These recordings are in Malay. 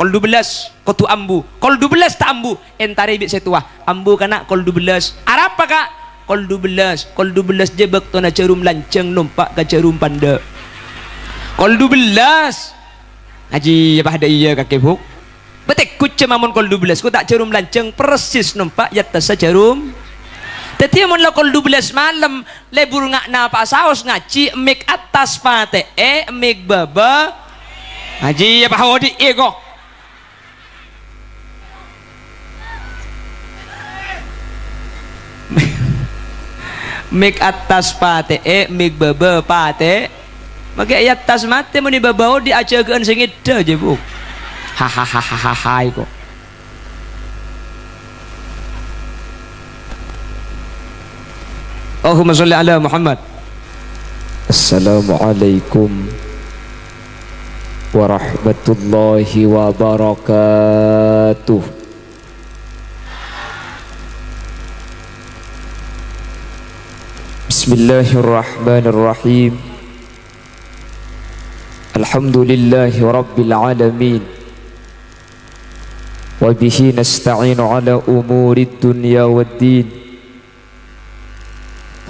kol 12 kau tu ambu kol 12 tak ambu entari bik setua ambu kana kol 12 arapa kak kol 12 jebek tu na cerum lanceng numpak ke cerum panda kol 12 haji apa ada iya kakek buk betek ku cemamun kol 12 ku tak cerum lanceng persis numpak yatta cerum tetapi mun la kol 12 malam lebur ngakna pak saus ngaci mik atas pate mik baba haji apa hodi ego mik atas pate mik baba pate maka ayat tas mate muni babao di ajagaan sing ida je bu hahaha kok Allahumma sholli ala Muhammad. Assalamualaikum warahmatullahi wabarakatuh. Bismillahirrahmanirrahim. Alhamdulillahi rabbil alamin. Wa bihi nasta'inu ala umurid dunya waddin.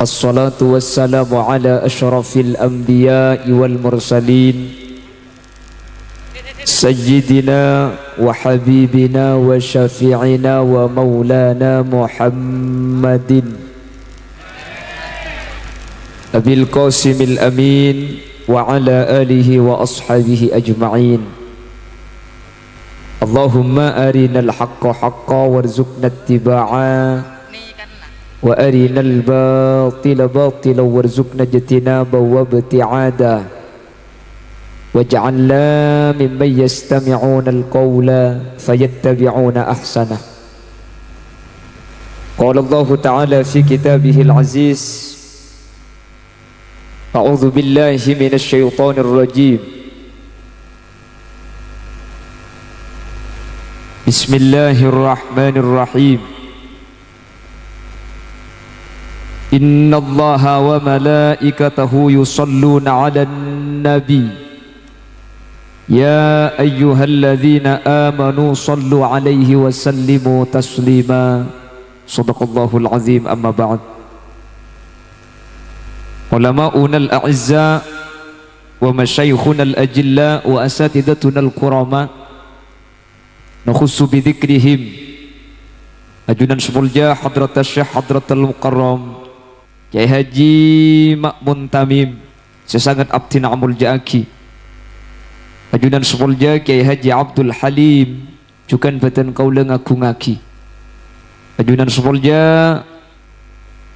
Assalatu wassalamu ala ashrafil anbiya'i wal mursalin Sayyidina wa habibina wa syafi'ina wa maulana Muhammadin Abil Qasimil Amin wa ala alihi wa ashabihi ajma'in Allahumma arinal haqqa haqqa warzuqna ittiba'a wa arinal batila batila warzuqna ijtinaba wa ibti'ada waj'alna mimman yastami'una al-qawla fayattabi'una ahsana qala Allah ta'ala fi kitabihil aziz a'udzu billahi minasy syaithanir rajim bismillahirrahmanirrahim Inna Allaha wa malaikatahu yusalluna 'alan nabi Ya ayyuhalladzina amanu sallu 'alaihi wa sallimu taslima Shadaqallahul azim amma ba'd Ulama'una al-a'izza wa masyayikhuna al-ajilla wa asatidatuna al-kurama nakhussu bidhikrihim ajunan semulja hadratas syekh hadratal mukarram Kiai Haji Ma'mun Tamim sesangat abdi na'amul ja'aki ajunan semulja Kiai Haji Abdul Halim jukan batan kaula ngaku ngaki ajunan semulja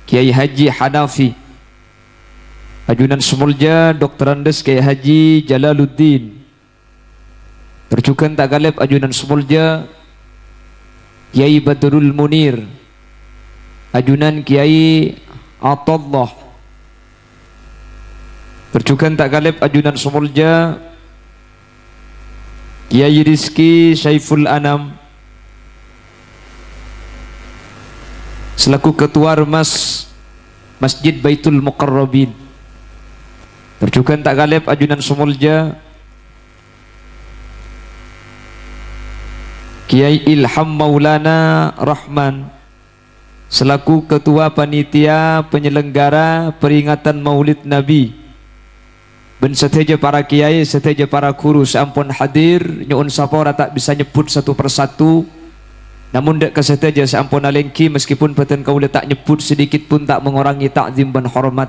Kiai Haji Hanafi ajunan semulja Dr. Andes Kiai Haji Jalaluddin terjukan tak galib ajunan semulja Kiai Badrul Munir ajunan Kiai Atullah terjukan tak galib ajunan semulja Kiai Rizki Syaiful Anam selaku ketua Remas Masjid Baitul Muqarrabin terjukan tak galib ajunan semulja Kiai Ilham Maulana Rahman selaku ketua panitia penyelenggara peringatan Maulid Nabi ben seteja para kiai seteja para guru sampun hadir nyuun sapora tak bisa nyebut satu persatu namun dek keseteja sampun alengki meskipun beten kaula tak nyebut sedikit pun tak mengurangi takzim dan hormat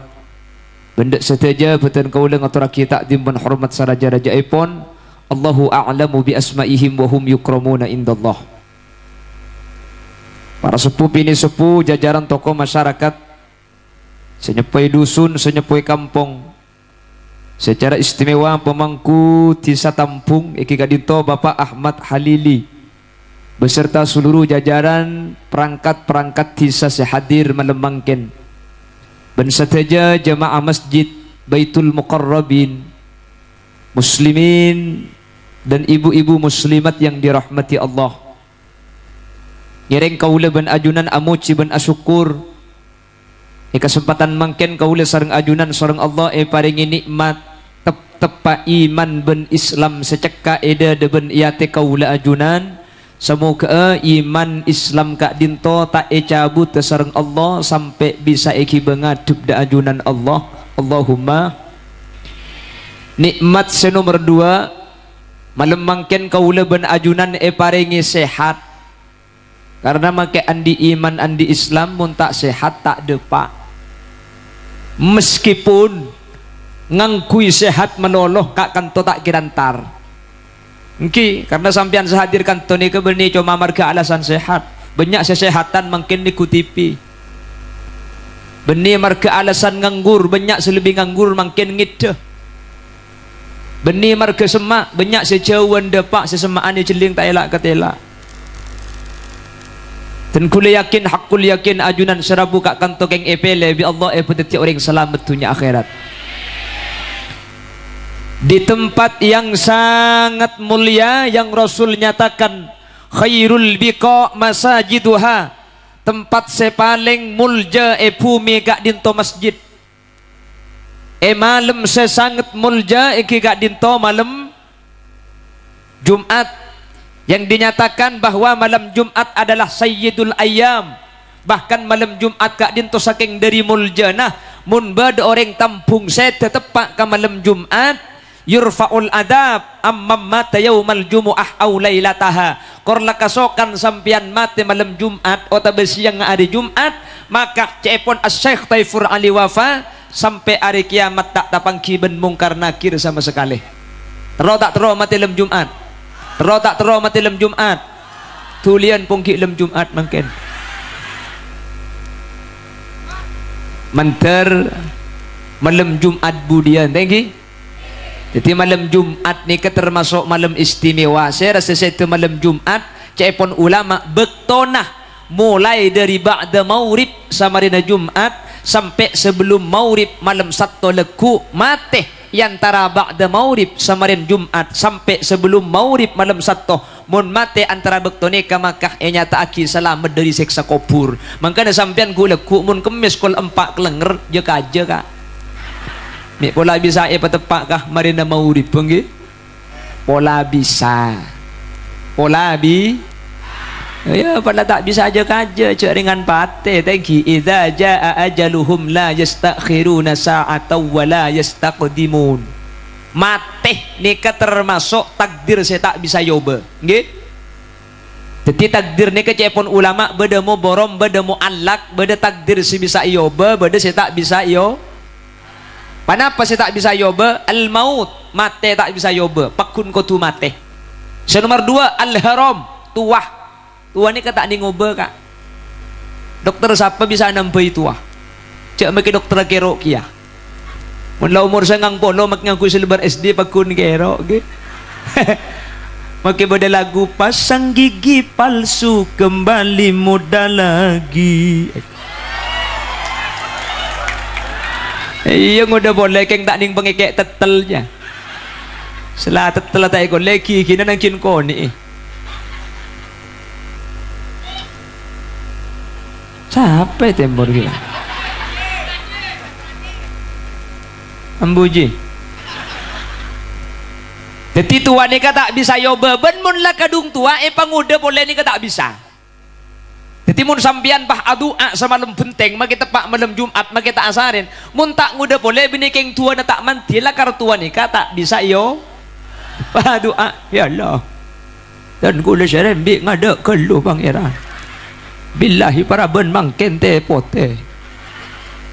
bendek seteja beten kaula ngaturaki takzim dan hormat saraja-raja ipon Allahu a'lamu bi asma'ihim wa hum yukramuna indallah para sepuh ini sepuh jajaran tokoh masyarakat senyepai dusun senyepai kampung secara istimewa pemangku Desa Tampung iki kadito Bapak Ahmad Halili beserta seluruh jajaran perangkat-perangkat desa sehadir melemangken ben seteja jemaah masjid Baitul Muqarrabin muslimin dan ibu-ibu muslimat yang dirahmati Allah ngereng kaula ben ajunan amuci ben asyukur kesempatan mangken kaula sareng ajunan sareng Allah paringi nikmat tepa iman ben Islam seceka eda deben iate kaula ajunan semoga iman Islam kak dinto tak cabut tersereng Allah sampai bisa eki bengadup da ajunan Allah. Allahumma. Nikmat senomor 2 malam mangken kaula ben ajunan paringi sehat karena make andi iman andi Islam mun tak sehat tak depa meskipun ngangkui sehat menoloh kak kanto tak kirantar engki karena sampian sehadir kanto ni keberni cuma marga alasan sehat banyak sesehatan mungkin dikutipi beni marga alasan nganggur banyak selebih nganggur mungkin ngide beni marga semak banyak sejauhan depak sesemaan celing tak elak ketela dan kula yakin hakul yakin ajunan serabu kak kanto keng epele bi Allah peteti orang selamat dunia akhirat di tempat yang sangat mulia yang Rasul nyatakan khairul biqa masajiduha tempat sepaling mulja bumi kak dinto masjid malam sesangat mulja kak dinto malam Jumat yang dinyatakan bahwa malam Jumat adalah sayyidul ayyam bahkan malam Jumat kak dinto saking dari mulja nah mun bad orang tampung saya tetep pak ke malam Jumat yurfa'ul adab ammam mata yaumal jumu'ah aw lailataha korla kasokan sampian mati malam Jumat atau siang hari Jumat maka cepon as-syekh Taifur Ali wafa sampai hari kiamat tak tapangki ben mungkar nakir sama sekali terus tak terus mati malam Jumat terus tak terus mati malam Jumat tulian pungki malam Jumat mungkin manter malam Jumat budian thank. Jadi malam Jumat ni termasuk malam istimewa. Saya rasa itu malam Jumat cepon ulama bektonah mulai dari ba'da maurib samarina Jumat sampai sebelum maurib malam Sabtu leku mate antara ba'da maurib samarin Jumat sampai sebelum maurib malam Sabtu mun mate antara bektone ka makah nyata aki selamat dari siksa kubur. Mangkana sampean ku leku mun kemis kul 4 kelenger je kaje ka. Mek pola bisa patepak kah marina maurib nggih? Pola bisa. Pola bi ya pada tak bisa aja kaja cek ringan pate thank you idza jaa ajaluhum la yastakhiruna sa'atan wa la yastaqdimun mate nika termasuk takdir saya tak bisa yoba nggih jadi takdir nika cepon ulama beda mo borom beda mo alak beda takdir si bisa yoba beda saya tak bisa yo kenapa saya tak bisa yoba al maut mate tak bisa yoba pakun ko tu mate nomor 2 al haram tuah tua ni kata ni ngoba kak dokter siapa bisa nampai tua cak maki dokter kerok kia mula umur sangang polo mak ngaku selebar SD pakun kerok okay? Maki beda lagu pasang gigi palsu kembali muda lagi iya udah boleh keng tak ning pengekek tetelnya setelah tetel tak ikut lagi kina nang cinko ni capek tembor kita ambuji jadi tua ni tak bisa yoba ben mun lah kadung tua panguda boleh ni tak bisa jadi mun sampian pah adua semalam benteng mak kita pak malam Jumat mak kita asarin mun tak nguda boleh bini keng tua na tak manti lah kar tua ni tak bisa yo pah doa ya Allah dan gula serembi ngada keluh pangeran billahi para ben mangken te pote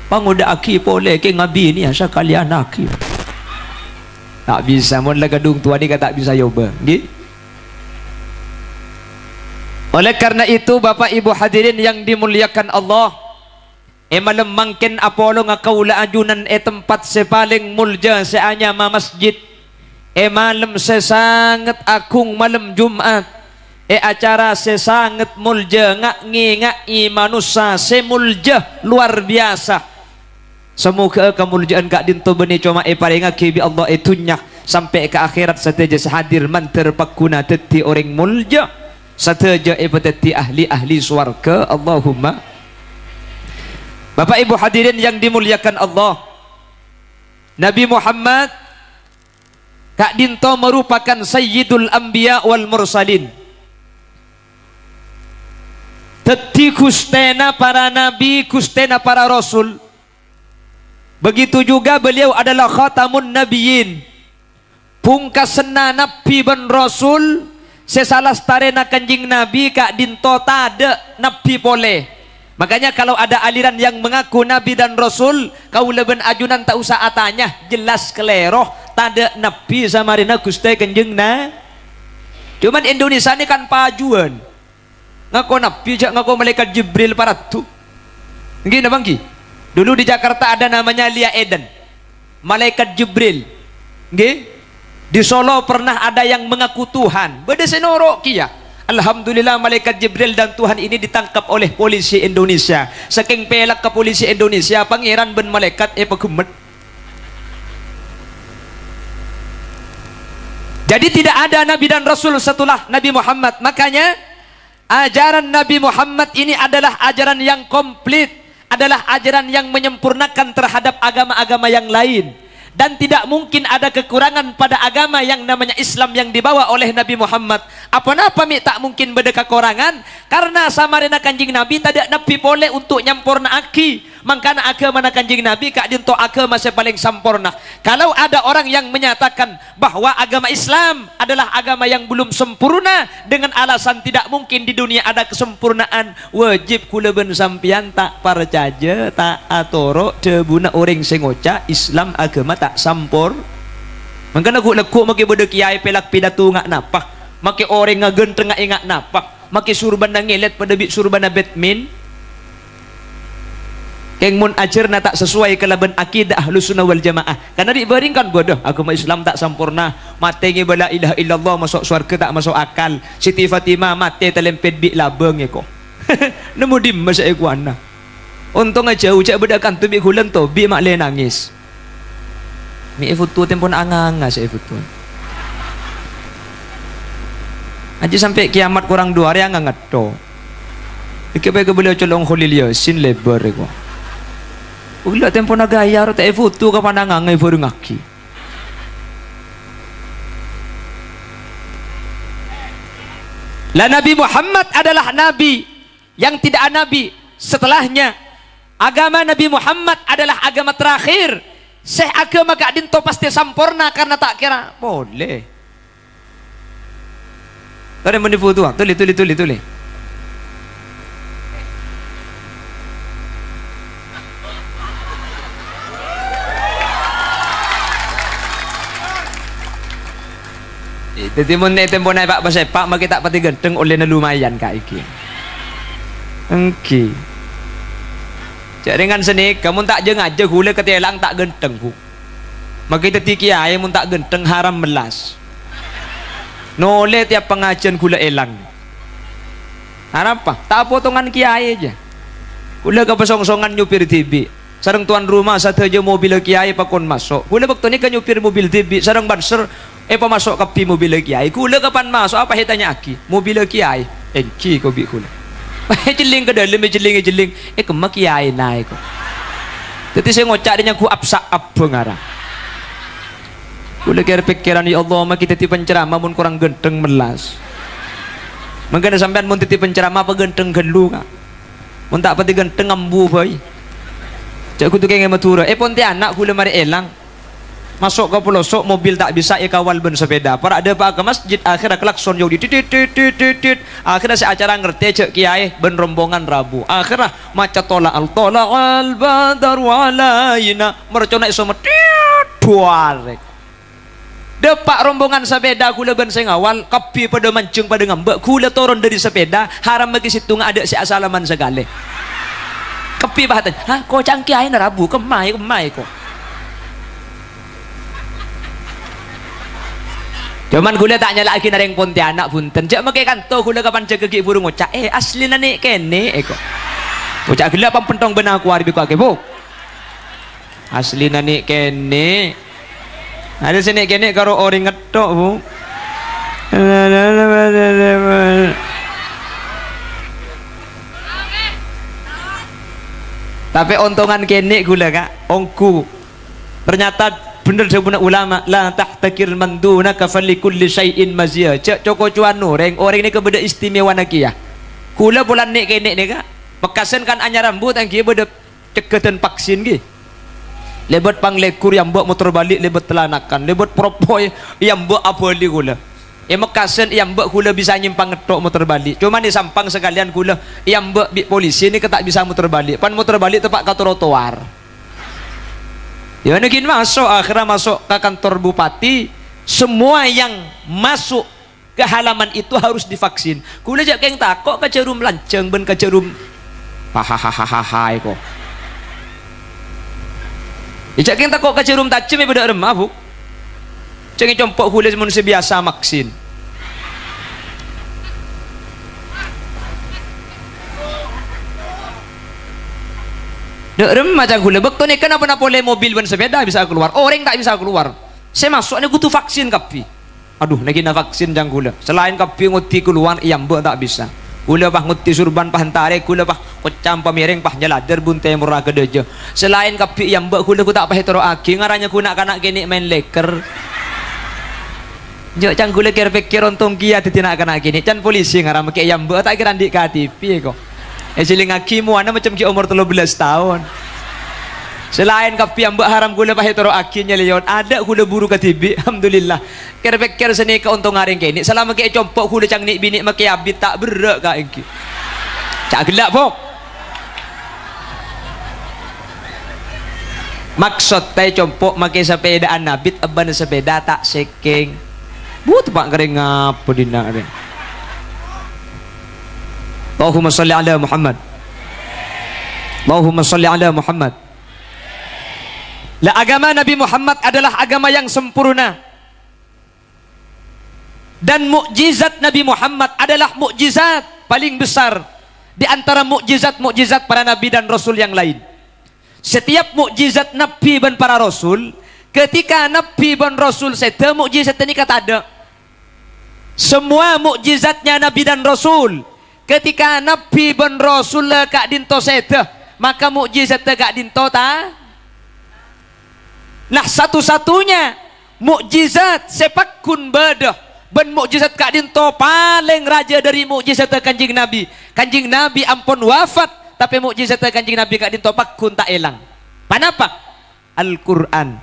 panguda aki pole ke ngabi ni asa kalian aki tak bisa mun la kadung tua ni tak bisa yoba nggih oleh karena itu Bapak Ibu hadirin yang dimuliakan Allah malam mangken apolo ngakaula ajunan tempat sepaling mulja seanya ma masjid malam sesangat akung malam Jumat acara sesangat mulja ngak manusia semulja luar biasa semoga kemuljaan kak dinto beni cuma paling bi Allah tunyak sampai ke akhirat sateja sehadir manter pakuna teti orang mulja sateja teti ahli swarga Allahumma. Bapak Ibu hadirin yang dimuliakan Allah, Nabi Muhammad Kak Dinto merupakan Sayyidul Anbiya wal Mursalin. Teti kustena para nabi, kustena para rasul. Begitu juga beliau adalah khatamun nabiyyin. Pungkasna nabi ben rasul, sesalah starena kanjing nabi Kak Dinto tade nabi boleh. Makanya kalau ada aliran yang mengaku nabi dan rasul, kau leben ajunan tak usah atanya, jelas keleroh, tade nabi sama rina Gusti kanjeng na. Cuman Indonesia ini kan pajuan. Ngaku nabi, ngaku malaikat Jibril paratu. Nggih napa nggih? Dulu di Jakarta ada namanya Lia Eden, malaikat Jibril. Nggih? Di Solo pernah ada yang mengaku Tuhan. Beda senorok kia. Alhamdulillah malaikat Jibril dan Tuhan ini ditangkap oleh polisi Indonesia. Saking pelak ke polisi Indonesia, pangeran ben malaikat pegumet. Jadi tidak ada nabi dan rasul setelah Nabi Muhammad. Makanya ajaran Nabi Muhammad ini adalah ajaran yang komplit, adalah ajaran yang menyempurnakan terhadap agama-agama yang lain. Dan tidak mungkin ada kekurangan pada agama yang namanya Islam yang dibawa oleh Nabi Muhammad. Apa-apa mi tak mungkin beda kekurangan, karena samarina kanjing Nabi tidak Nabi boleh untuk nyampurna aki. Mangkana agama kanjing Nabi Kak Dinto agama masih paling sempurna. Kalau ada orang yang menyatakan bahwa agama Islam adalah agama yang belum sempurna dengan alasan tidak mungkin di dunia ada kesempurnaan, wajib kula ben sampian tak percaya, tak atoro debuna orang sengoca Islam agama tak sampur. Mangkana ku lekuk maki beda kiai pelak pidato ngak napah, maki orang ngagenteng ngak ingat napah, maki surban ngelet pada bit surban Batman. Keng mun ajarna tak sesuai kelaban akidah Ahlus Sunnah wal Jamaah. Karena dibaringkan bodoh agama Islam tak sempurna. Mate nge bala ilaha illallah masuk surga tak masuk akal. Siti Fatimah mate telempet bi labeng eko. Nemu dim masa ekuana. Untung aja ucap bedakan tu bi hulan tu bi mak le nangis. Mi foto tempon anganga saya foto. Aja sampai kiamat kurang 2 hari angangat to. Ikepe ke beliau colong Khalil Yasin lebar eko. Ula tempo na gaya ro ta foto ka pandangan ngai baru ngaki. La Nabi Muhammad adalah nabi yang tidak ada nabi setelahnya. Agama Nabi Muhammad adalah agama terakhir. Seh agama Kak Dinto pasti sempurna karena tak kira boleh. Tadi menipu tu, tuli. Jadi mun tempo naik pak pasepak maki tak pati genteng oleh na lumayan kak iki. Engki. Cak dengan seni kamu tak jeng aja gula ketelang tak genteng ku. Maki teti kiai mun tak genteng haram melas. Nole tiap pengajian gula elang. Apa? Tak potongan kiai aja. Gula kepesong-songan nyupir TV. Sarang tuan rumah satu aja mobil kiai pakon masuk. Gula waktu ni kan nyupir mobil TV. Sarang banser masuk ke mobil kiai. Gula kapan masuk apa hitanya aki? Mobil kiai. Engki ko bi gula. Jeling ke dalam jeling. Kemak kiai naik ko. Jadi saya ngocak dia ku apsak apa ngarang. Gula kira pikiran ya Allah mak kita ti penceramah mun kurang genteng melas. Mangkana sampean mun ti penceramah apa genteng gelu ka. Mun tak pati genteng ambu boy. Cak ku tu kenge matura. Pontianak gula mari elang. Masuk ke pelosok mobil tak bisa kawal ben sepeda. Para ada pak ke masjid akhirnya klakson jauh titit. Akhirnya si acara ngerti cek kiai ben rombongan Rabu. Akhirnya maca tola al badar walaina mercona iso duarek. Depak rombongan sepeda kula ben sing awal kapi pada mancung pada ngambek kula turun dari sepeda haram bagi situ ada si asalaman segale. Kepi bahatan. Hah kok cangki kiai na Rabu kemai kok. Cuman gula tak nyala lagi nareng Pontianak punten. Jak makai kanto gula kapan jaga ki burung ngocak. Asli nani kene eko. Ngocak gula pam pentong benang aku hari biku ake bu. Asli nani kene. Ada sini kene karo orang ngetok bu. Tapi untungan kene gula kak. Ongku. Ternyata bener sabuna ulama, la tahtakir man dunaka falikulli syai'in mazia. Cek coko cuanu orang ini kebeda istimewa nakia. Kula bulan nek kene nek ka. Bekasen kan anyar rambut ang kieu beda ceketan vaksin ki. Lebet panglekur yang mbok motor balik lebet telanakan, lebet propoy yang mbok apoli kula. Mekasen yang mbok kula bisa nyimpang ngetok motor balik. Cuma di sampang sekalian kula yang mbok polisi ini ketak bisa motor balik. Pan motor balik tepak ke trotoar. Ya nekin masuk akhirnya masuk ke kantor bupati, semua yang masuk ke halaman itu harus divaksin. Kula jak keng takok ke cerum lanceng ben ke cerum hahaha kok. Jak keng takok ke cerum tacem beda remah bu. Cengi compok kula manusia biasa vaksin. Dek rem macam kula bekto ni kenapa boleh mobil ban sepeda bisa keluar, orang tak bisa keluar. Saya masuk ni butuh vaksin kapi. Aduh, lagi na vaksin jang kula. Selain kapi nguti keluar, yang mbak tak bisa. Kula pah nguti surban pah hantare, kula pah kocam pamireng pah nyalader buntai murah gedeje. Selain kapi yang mbak kula ku tak pah hetero aki, ngaranya ku nak kanak kini main leker. Jok cang kula kira-pikir ontong kia titina kanak kini. Can polisi ngaram ke yang mbak tak kira ndik KTP kok. Siling akimu ana macam ki umur 13 tahun. Selain kapi yang mbak haram gula pahe toro akinya leon ada gula buru katibi alhamdulillah. Kira-pikir seni ka untung ngaring kene selama ke compok gula cang nik bini make abit tak berak ka engki. Cak gelak pok. Maksud tay compok make sepeda anabit aban sepeda tak seking. But pak kering apa dina kering. Allahumma salli ala Muhammad. Allahumma salli ala Muhammad. La agama Nabi Muhammad adalah agama yang sempurna. Dan mukjizat Nabi Muhammad adalah mukjizat paling besar di antara mukjizat-mukjizat para nabi dan rasul yang lain. Setiap mukjizat nabi dan para rasul, ketika nabi dan rasul sete mukjizat ini kata ada. Semua mukjizatnya nabi dan rasul ketika nabi ben rasul kak dinto sete maka mukjizat kak dinto ta nah satu-satunya mukjizat sepak kun bedah ben mukjizat kak dinto paling raja dari mukjizat kanjing nabi ampun wafat tapi mukjizat kanjing nabi kak dinto pak kun tak elang panapa Al-Quran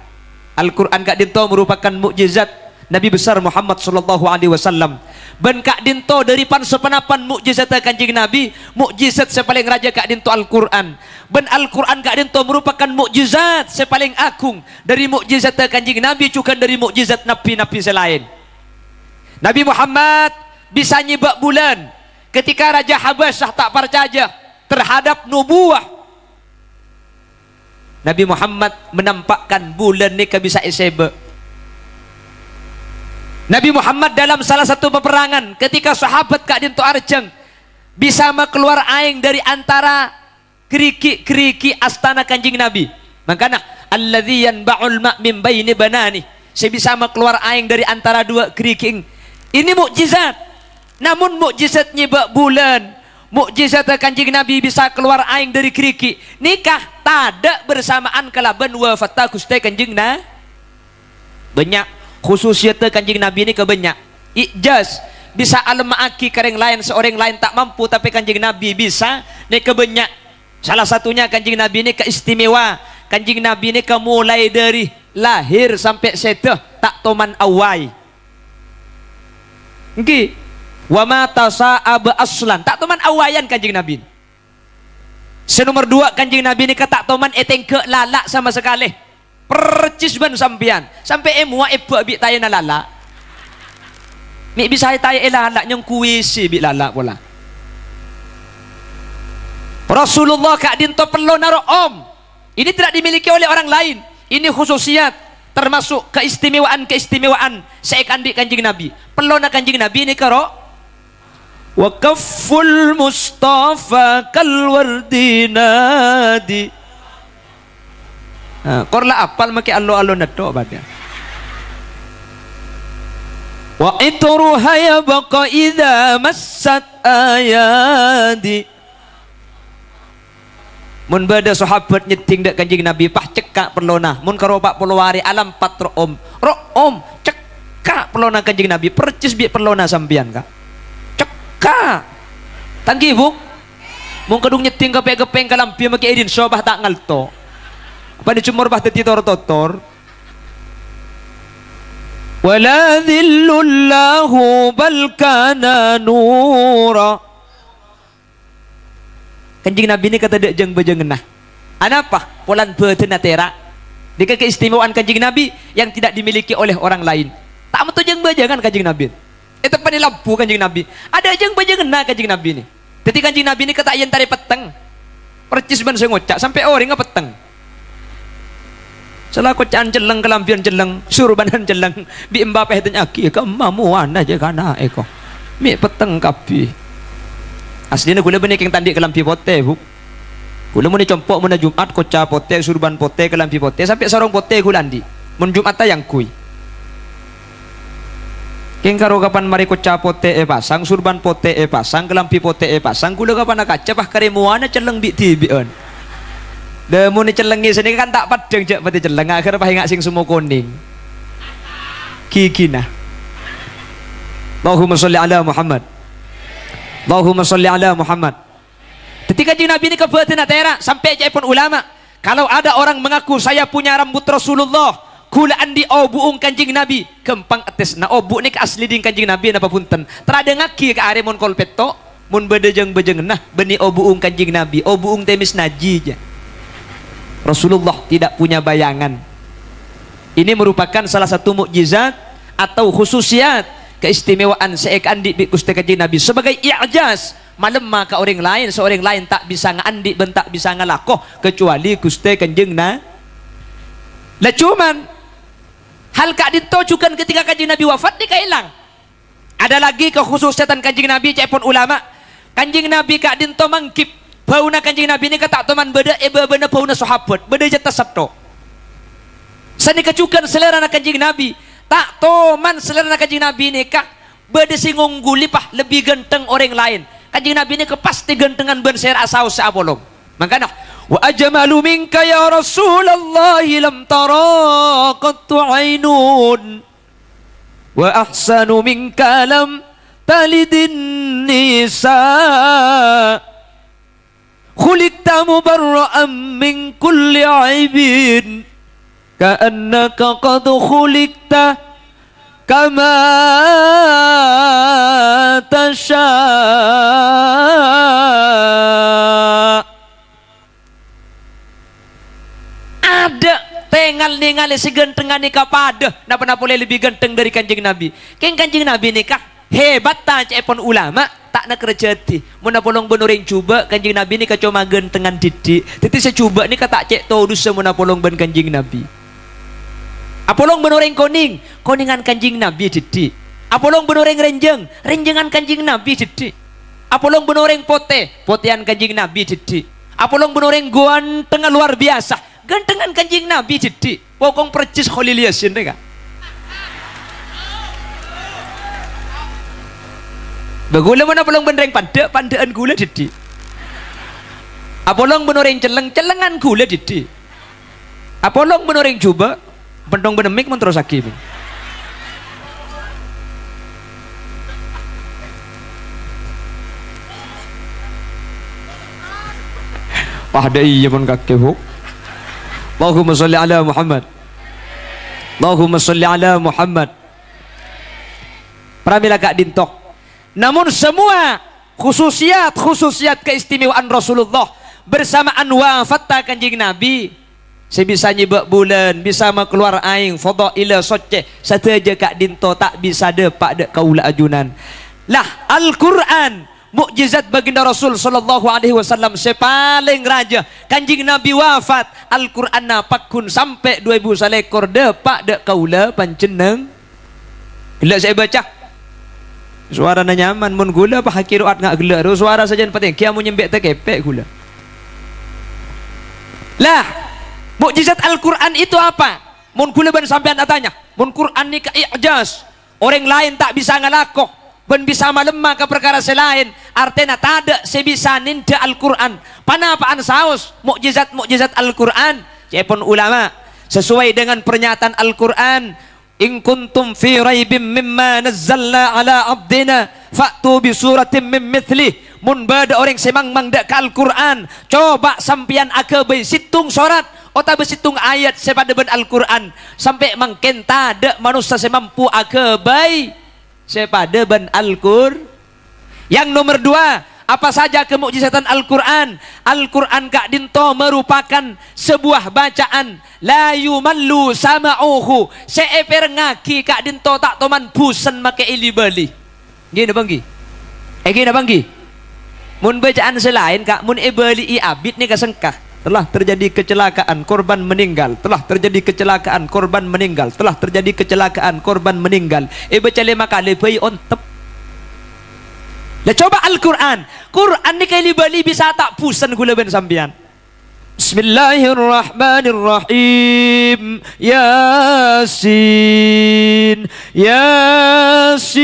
kak dinto merupakan mukjizat Nabi besar Muhammad sallallahu alaihi wasallam. Ben kak dinto dari pan sepenapan mukjizat kanjing Nabi, mukjizat sepaling raja kak dinto Al-Quran. Ben Al-Quran kak dinto merupakan mukjizat sepaling agung dari mukjizat kanjing Nabi juga dari mukjizat nabi-nabi selain. Nabi Muhammad bisa nyibak bulan ketika Raja Habasyah tak percaya terhadap nubuah. Nabi Muhammad menampakkan bulan ni bisa isebe. Nabi Muhammad dalam salah satu peperangan ketika sahabat kak dinto arjeng bisa keluar aing dari antara keriki-keriki astana kanjing Nabi. Makanya alladzi yanba'ul ma' min baini banani. Saya bisa keluar aing dari antara dua keriki. Ini mukjizat. Namun mukjizat nyibak bulan, mukjizat kanjing Nabi bisa keluar aing dari keriki. Nikah tada bersamaan kalaban wafat Gusti kanjing na. Banyak khususnya kanjing Nabi ini kebanyak ijaz bisa almaaki kareng lain seorang lain tak mampu tapi kanjing Nabi bisa ini kebanyak salah satunya kanjing Nabi ini keistimewa kanjing Nabi ini mulai dari lahir sampai seteh tak toman awai nggih wa ma tasa'ab aslan tak toman awayan kanjing Nabi senomor dua kanjing Nabi ini tak toman etengke lalak sama sekali percis ban sampian sampai emua ibu abik taya na lala mi bisa taya lala nyong kuisi bik lala pula Rasulullah kak dinto perlu naro om ini tidak dimiliki oleh orang lain ini khususiat termasuk keistimewaan seekandik kanjing Nabi perlu na kanjing Nabi ini karo wa kafful mustafa kalwardinadi korla apal make allo-allo nato badan wa itruha yabqa idza massat ayadi mun beda sahabat nyeting dek kanjing Nabi pah cekak perlona mun karo 40 hari alam 4 om cekak perlona kanjing Nabi percis bi perlona sampean kak cekak tanggi buk mun kadung nyeting gepeng kalampi make edin sobah tak ngalto apa ni cumur bah teti tor wala dhillullahu bal kana nura. Kanjing Nabi ini kata dek jeng bejengenah. Anapa? Polan betena tera. Dika keistimewaan kanjing Nabi yang tidak dimiliki oleh orang lain. Tak metu jeng bejengan kanjing Nabi. Itu pani lampu kanjing Nabi. Ada jeng bejengenah kanjing Nabi ini. Ketika kanjing Nabi ini kata yen tari peteng. Percis ban ngocak sampai orang peteng. Salah kocaan jeleng kelampian jeleng, surbanan jeleng. Bi Mbappe tanya aki kemamuan aja kana eko. Mi peteng kapi. Aslinya gula benih yang tandi kelampi pote bu. Gula muni compok muna Jumat koca pote surban pote kelampi pote sampai sarong pote gula andi. Mun Jumat yang kui. Keng karo kapan mari koca pote pasang surban pote pasang kelampi pote pasang gula kapan kaca pah karemuana celeng bi tibian. Demu ni celengi sini kan tak padeng jak pati celeng akhir pah ingat sing semua kuning. Kikina. Allahumma sholli ala Muhammad. Allahumma sholli ala Muhammad. Ketika kanjing Nabi ini kebetulan tera sampai pun ulama kalau ada orang mengaku saya punya rambut Rasulullah kula andi obuung kanjing Nabi kempang ates na obu ni asli ding kanjing Nabi napa punten terada ngaki ke are mon kolpeto mun bedejeng nah beni obuung kanjing Nabi obuung temis naji ja. Rasulullah tidak punya bayangan. Ini merupakan salah satu mukjizat atau khususiat keistimewaan seek andi bi Gusti kanjing Nabi sebagai i'jaz malem maka orang lain seorang lain tak bisa ngandi ben tak bisa ngalakoh kecuali Gusti kanjing na. Lah cuman hal kak ditojukan ketika kanjing Nabi wafat ni kailang. Ada lagi kekhususiatan kanjing Nabi cepon ulama. Kanjing Nabi kak dinto mangkip bauna kanjing Nabi ni kata teman beda bena bauna sahabat beda jata sabto. Sani kecukan selera kanjing Nabi tak toman selera kanjing Nabi ini kak beda singung gulipah lebih ganteng orang lain kanjing Nabi ini pasti gantengan ben ser asau seabolong makanya wa ajmalu minka ya Rasulullah lam tara qattu ainun wa ahsanu minka lam talidin nisa khuliqta mubarra'an min kulli aibin ka'annaka qad khuliqta kama tasha. Ada tengal ningali si gentengan nikah pada napa boleh lebih ganteng dari kanjeng Nabi. Keng kanjeng Nabi nikah hebat tak cepon ulama tak nak kerjati mun napolong benuring coba kanjeng Nabi ni kacoma gentengan didik tetapi saya coba ni kata cek tahu dusa mun napolong ben kanjeng Nabi. Apolong benoreng koningan kanjing Nabi didik. Apolong benoreng renjengan kanjing Nabi didik. Apolong benoreng potean kanjing Nabi didik. Apolong benoreng ganteng luar biasa, gantengan kanjing Nabi didik. Pokong percis Khalil Yasin deh kak. Bagula mana apolong benoreng pandaan gula didik. Apolong benoreng celengan gula didik. Apolong benoreng coba bentong benemik terus sakit. Wah ada iya pun kakek bu. Allahumma sholli ala Muhammad. Allahumma sholli ala Muhammad. Pramila kak dintok. Namun semua khususiat keistimewaan Rasulullah bersamaan wafatnya kanjeng Nabi. Saya bisa nyebak bulan, bisa keluar aing, fadaila soceh, sateja kak dinto tak bisa depak dek kaula ajunan. Lah Al-Quran, mukjizat baginda Rasul sallallahu alaihi wasallam sepaling raja. Kanjing Nabi wafat, Al-Quran napakun sampai 2000 salekor depak dek kaula panceneng. Gila saya baca. Suara nyaman mun gula apa hakiruat ngak gila. Suara saja penting. Kia mun nyembek tekepek gula. Lah mukjizat Al-Quran itu apa? Mun kula ban sampean tanya. Mun Quran ni ka i'jaz. Orang lain tak bisa ngalakoh. ben bisa malemah ke perkara selain artinya tak sebisa ninda Al-Quran panapaan saus mukjizat Al-Quran. Cepon ulama sesuai dengan pernyataan Al-Quran, in kuntum fi raibim mimma nazzalna ala abdina fa'tu bi suratin min mithlih. Mun bada orang semang dak ke Al-Quran, coba sampian akabai situng surat atau bersitung ayat sepada ben Al-Quran sampai mungkin tak ada manusia semampu akabai sepada ben Al-Qur'an. Yang nomor dua, apa saja kemukjizatan Al-Quran? Al-Quran Kak Dinto merupakan sebuah bacaan la yumallu sama'uhu, seeper ngaki Kak Dinto tak toman busen make ili bali. Gini banggi gini banggi mun bacaan selain Kak mun bali i abid ni kasengkah telah terjadi kecelakaan, korban meninggal, telah terjadi kecelakaan, korban meninggal, telah terjadi kecelakaan, korban meninggal. Baca 5 kali pay on tep. Lah coba Al-Quran, Quran ni kali bali bisa tak pusan gula ben sampean. Bismillahirrahmanirrahim. Yasin, Yasin,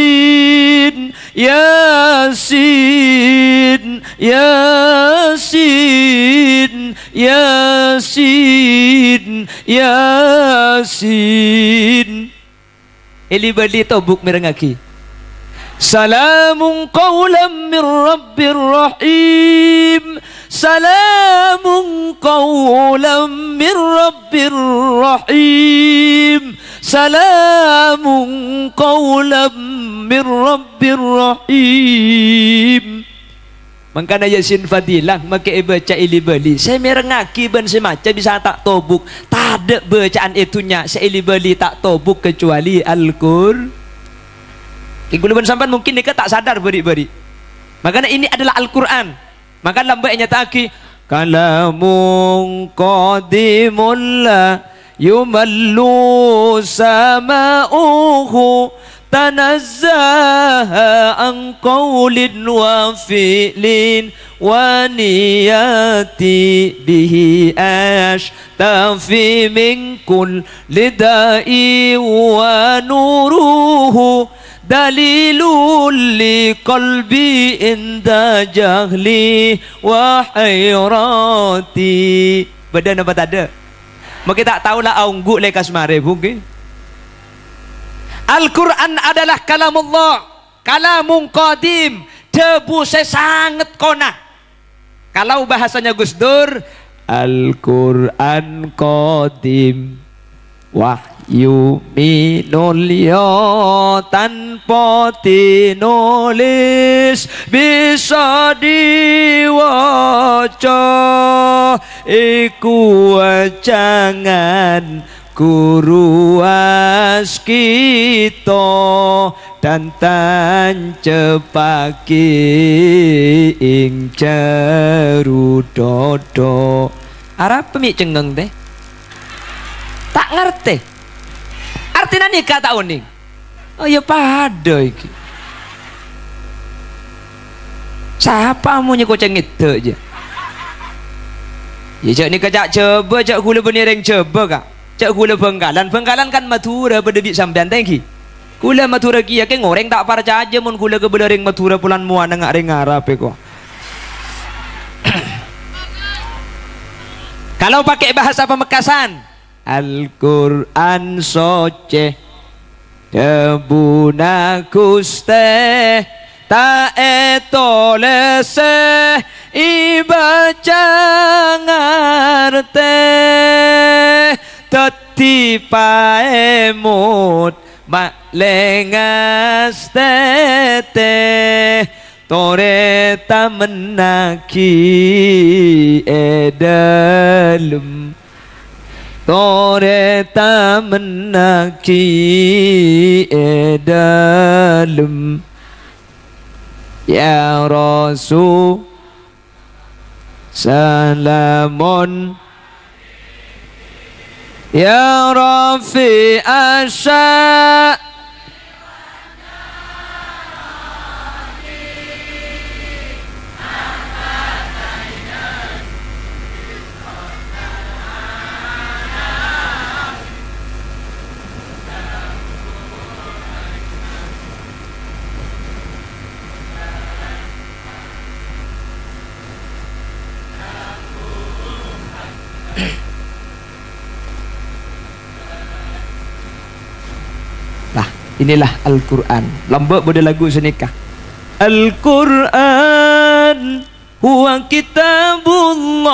Yasin, Yasin, Yasin, Yasin. Eli bali tobuk merengaki. Salamun qawlan min rabbir rahim. Salamun qawlan min rabbir rahim. Salamun qawlan min rabbir rahim. Mangkana Yasin fadilah maka baca ili bali. Saya merengaki ben semacam bisa tak tobuk. Tak ada bacaan itunya seili bali tak tobuk kecuali Al-Qur'an. Gula ben sampan mungkin mereka tak sadar beri-beri. Makanya ini adalah Al-Quran. Maka lambaknya taki kalamun qadimun la yumallu sama'uhu tanazzaha an qawlin wa fi'lin wa niyati bihi ashtafi min kulli da'i wa nuruhu dalilul li qalbi inda jahli wa hayrati. Badan apa tak ada? Maka tak tahulah aungguk le kasmare buki. Al-Quran adalah kalamullah, kalamun qadim, debu sangat konah. Kalau bahasanya Gus Dur, Al-Quran qadim, wahyu minulya tanpa tinulis bisa diwaca, iku wajangan guru waskita dan tancepake ing jero dodo. Arep pemik cengeng teh tak ngerti artinya nikah tak uning. Oh ya pada iki siapa mau nyeko cengit aja ya cak nikah cak coba cak gula benereng coba kak cak gula Bengkalan kan Madura pada di sampean tengki gula Madura kia ke ngoreng tak percaya aja mun gula ke benereng Madura pulan muana ngak reng Arab kok. Kalau pakai bahasa Pamekasan, Al-Quran soce debuna kuste ta etolese ibaca ngarte tetipa emut maklengas tete toreta menaki edalem toreta menaki edalem ya Rasul salamun ya Rafi asya Inilah Al-Quran. Lambak pada lagu senikah. Al-Quran huwa kitabullah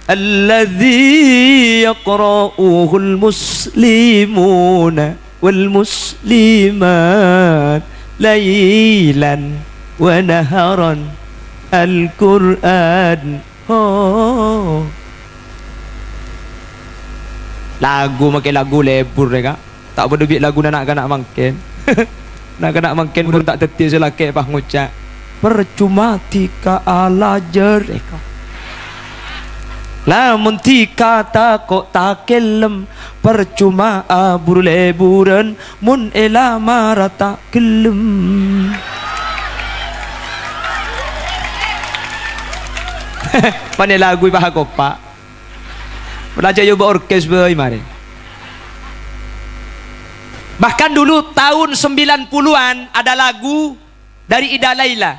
alladzi yaqra'uhul muslimuna wal muslimat laylan wa naharan. Al-Quran. Oh. Lagu makin lagu lebur mereka. Tak berdebit lagu nak makin. Nak makin pun tak tetis selakek pah ngucap. Percuma tika ala jereka. Lamun tika tak kok tak kelem. Percuma abur leburan mun ela marata kelem. Pandai lagu bah kopak. Belajar juga orkes mari. Bahkan dulu tahun 90-an ada lagu dari Ida Laila.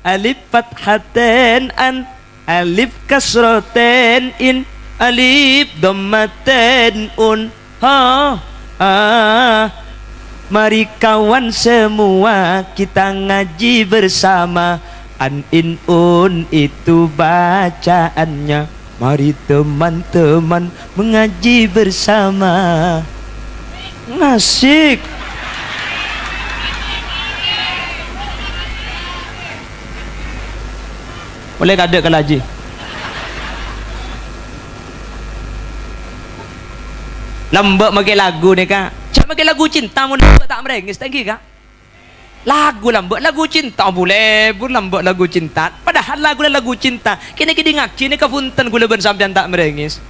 Alif fathaten an, alif kasroten in, alif dhammaten un. Mari kawan semua kita ngaji bersama. An in un itu bacaannya. Mari teman-teman mengaji bersama. Nasik. Boleh kada kalau haji. Lambak makai lagu ni kak. Cak makai lagu cinta mun tak merengis tinggi kak. Lagu lambak lagu cinta boleh pun lambak lagu cinta. Padahal lagu cinta. Kini ngaji ni kapunten gula ben sampean tak merengis.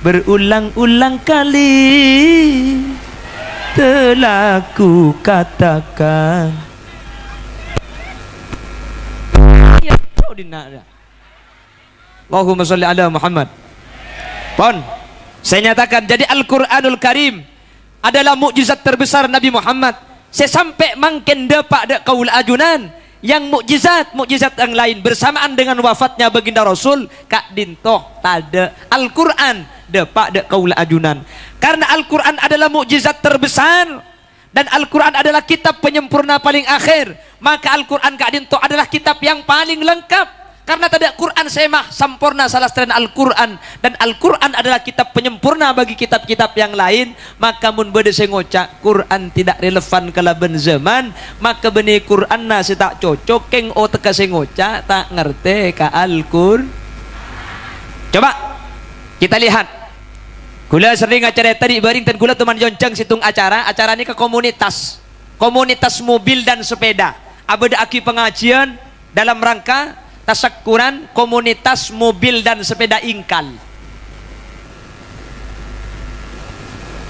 Berulang-ulang kali telah ku katakan. Ya, Allahumma sholli ala Muhammad. Pon, saya nyatakan jadi Al-Quranul Karim adalah mukjizat terbesar Nabi Muhammad. Saya sampai mangken depak dek kaul ajunan yang mukjizat yang lain bersamaan dengan wafatnya baginda Rasul kak dintoh tada Al-Quran depak dek kaul ajunan. Karena Al-Quran adalah mukjizat terbesar dan Al-Quran adalah kitab penyempurna paling akhir, maka Al-Quran kak dintoh adalah kitab yang paling lengkap. Karena tidak Quran semah sempurna salah satu Al-Quran, dan Al-Quran adalah kitab penyempurna bagi kitab-kitab yang lain, maka mun bade ngocak Quran tidak relevan kala ben zaman, maka benih Quran nasi tak cocok keng o teka ngocak tak ngerti ka Al-Quran. Coba kita lihat. Gula sering acara tadi baring dan gula teman jonceng situng acara ini ke komunitas mobil dan sepeda. Abada aki pengajian dalam rangka tasyakuran komunitas mobil dan sepeda Ingkal.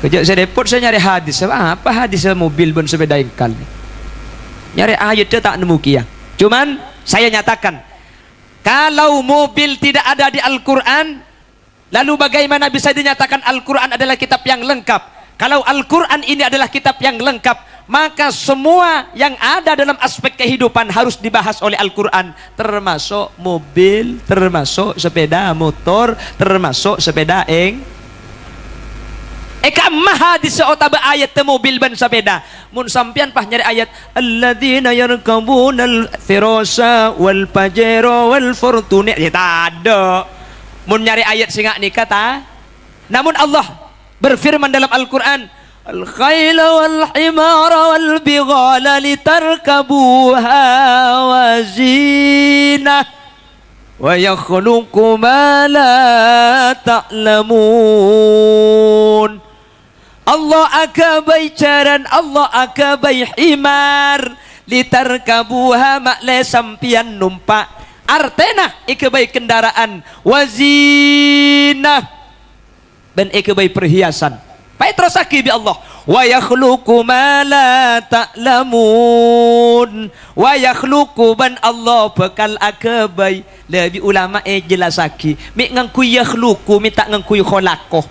Kejap saya repot, saya nyari hadis. Apa hadis mobil dan sepeda Ingkal? Nyari ayat dia tak nemu kia. Cuman saya nyatakan, kalau mobil tidak ada di Al-Quran, lalu bagaimana bisa dinyatakan Al-Quran adalah kitab yang lengkap? Kalau Al-Quran ini adalah kitab yang lengkap, maka semua yang ada dalam aspek kehidupan harus dibahas oleh Al-Quran, termasuk mobil, termasuk sepeda motor, termasuk sepeda maha di seotaba ayat mobil dan sepeda. Mun sampian pah nyari ayat alladzina yarkabunal firasa wal pajero wal fortuner, ya tak ada. Mun nyari ayat singak ni kata. Namun Allah berfirman dalam Al-Quran, al-khayla wal-himara wal-bighala litarkabuha wa zinah wa yakhluqu ma la ta'lamun. Allah akabai caran, Allah akabai himar litarkabuha makle sampian numpak artena ikabai kendaraan wazinah dan ikabai perhiasan. Baik terus lagi bi Allah wa yakhluqu ma la ta'lamun wa yakhluqu ban Allah bekal akabai lebih ulama jelas lagi mi ngangku yakhluqu mi tak ngangku khalaqah.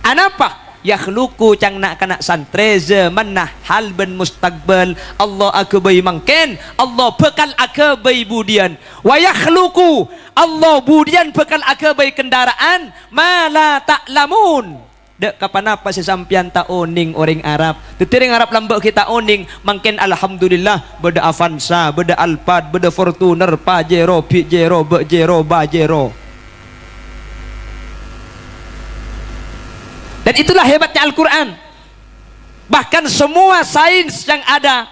Anapa yakhluqu cang nak kena santre zaman nah hal ben mustaqbal Allah akabai mangken Allah bekal akabai budian wa yakhluqu Allah budian bekal akabai kendaraan ma la ta'lamun dek kapan apa si sampian ta oning orang Arab tetiring Arab lambak kita oning mungkin alhamdulillah beda Avanza beda Alphard beda Fortuner Pajero Pijero Bejero Bajero. Dan itulah hebatnya Al-Quran. Bahkan semua sains yang ada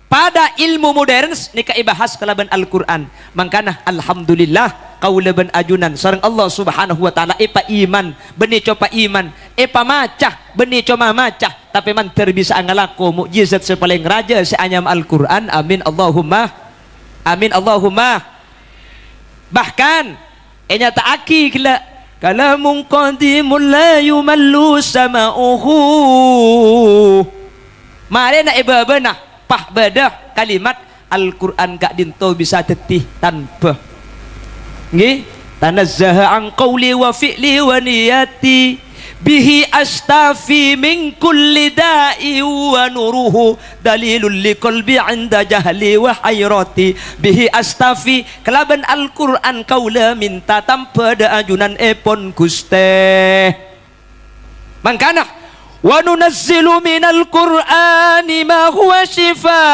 pada ilmu modern nika ibahas kalaban Al-Quran. Makanya alhamdulillah kaulaban ajunan sareng Allah Subhanahu wa taala epa iman benih coba iman epa macah benih coba macah tapi man terbisa angalako mukjizat sepaling raja seanyam Al-Quran. Amin Allahumma amin Allahumma. Bahkan nyata aki kala kalamun qadimul la yumallu sama'uhu mare na ibabana pah badah kalimat Al-Quran kak dinto bisa tetih tanpa nggih tanazzaha an qawli wa fi'li wa niyati bihi astafi min kulli da'i wa nuruhu dalilul liqalbi 'inda jahli wa hayrati bihi astafi kelaban Al-Quran kaula minta tanpa da ajunan epon Guste. Mangkana wa nunazzilu minal Qur'ani ma huwa shifaa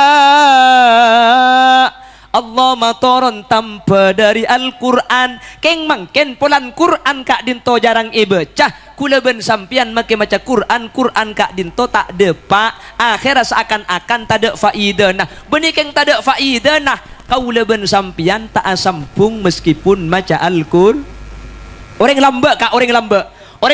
Allah matoron tanpa dari Al-Quran keng mangken polan Quran kak dinto jarang ibecah kula ben sampian make maca Quran kak dinto tak depa akhirnya seakan-akan tak ada faidah nah benih keng tak ada faidah nah kaula ben sampian tak asampung meskipun maca Al-Quran orang lambak kak orang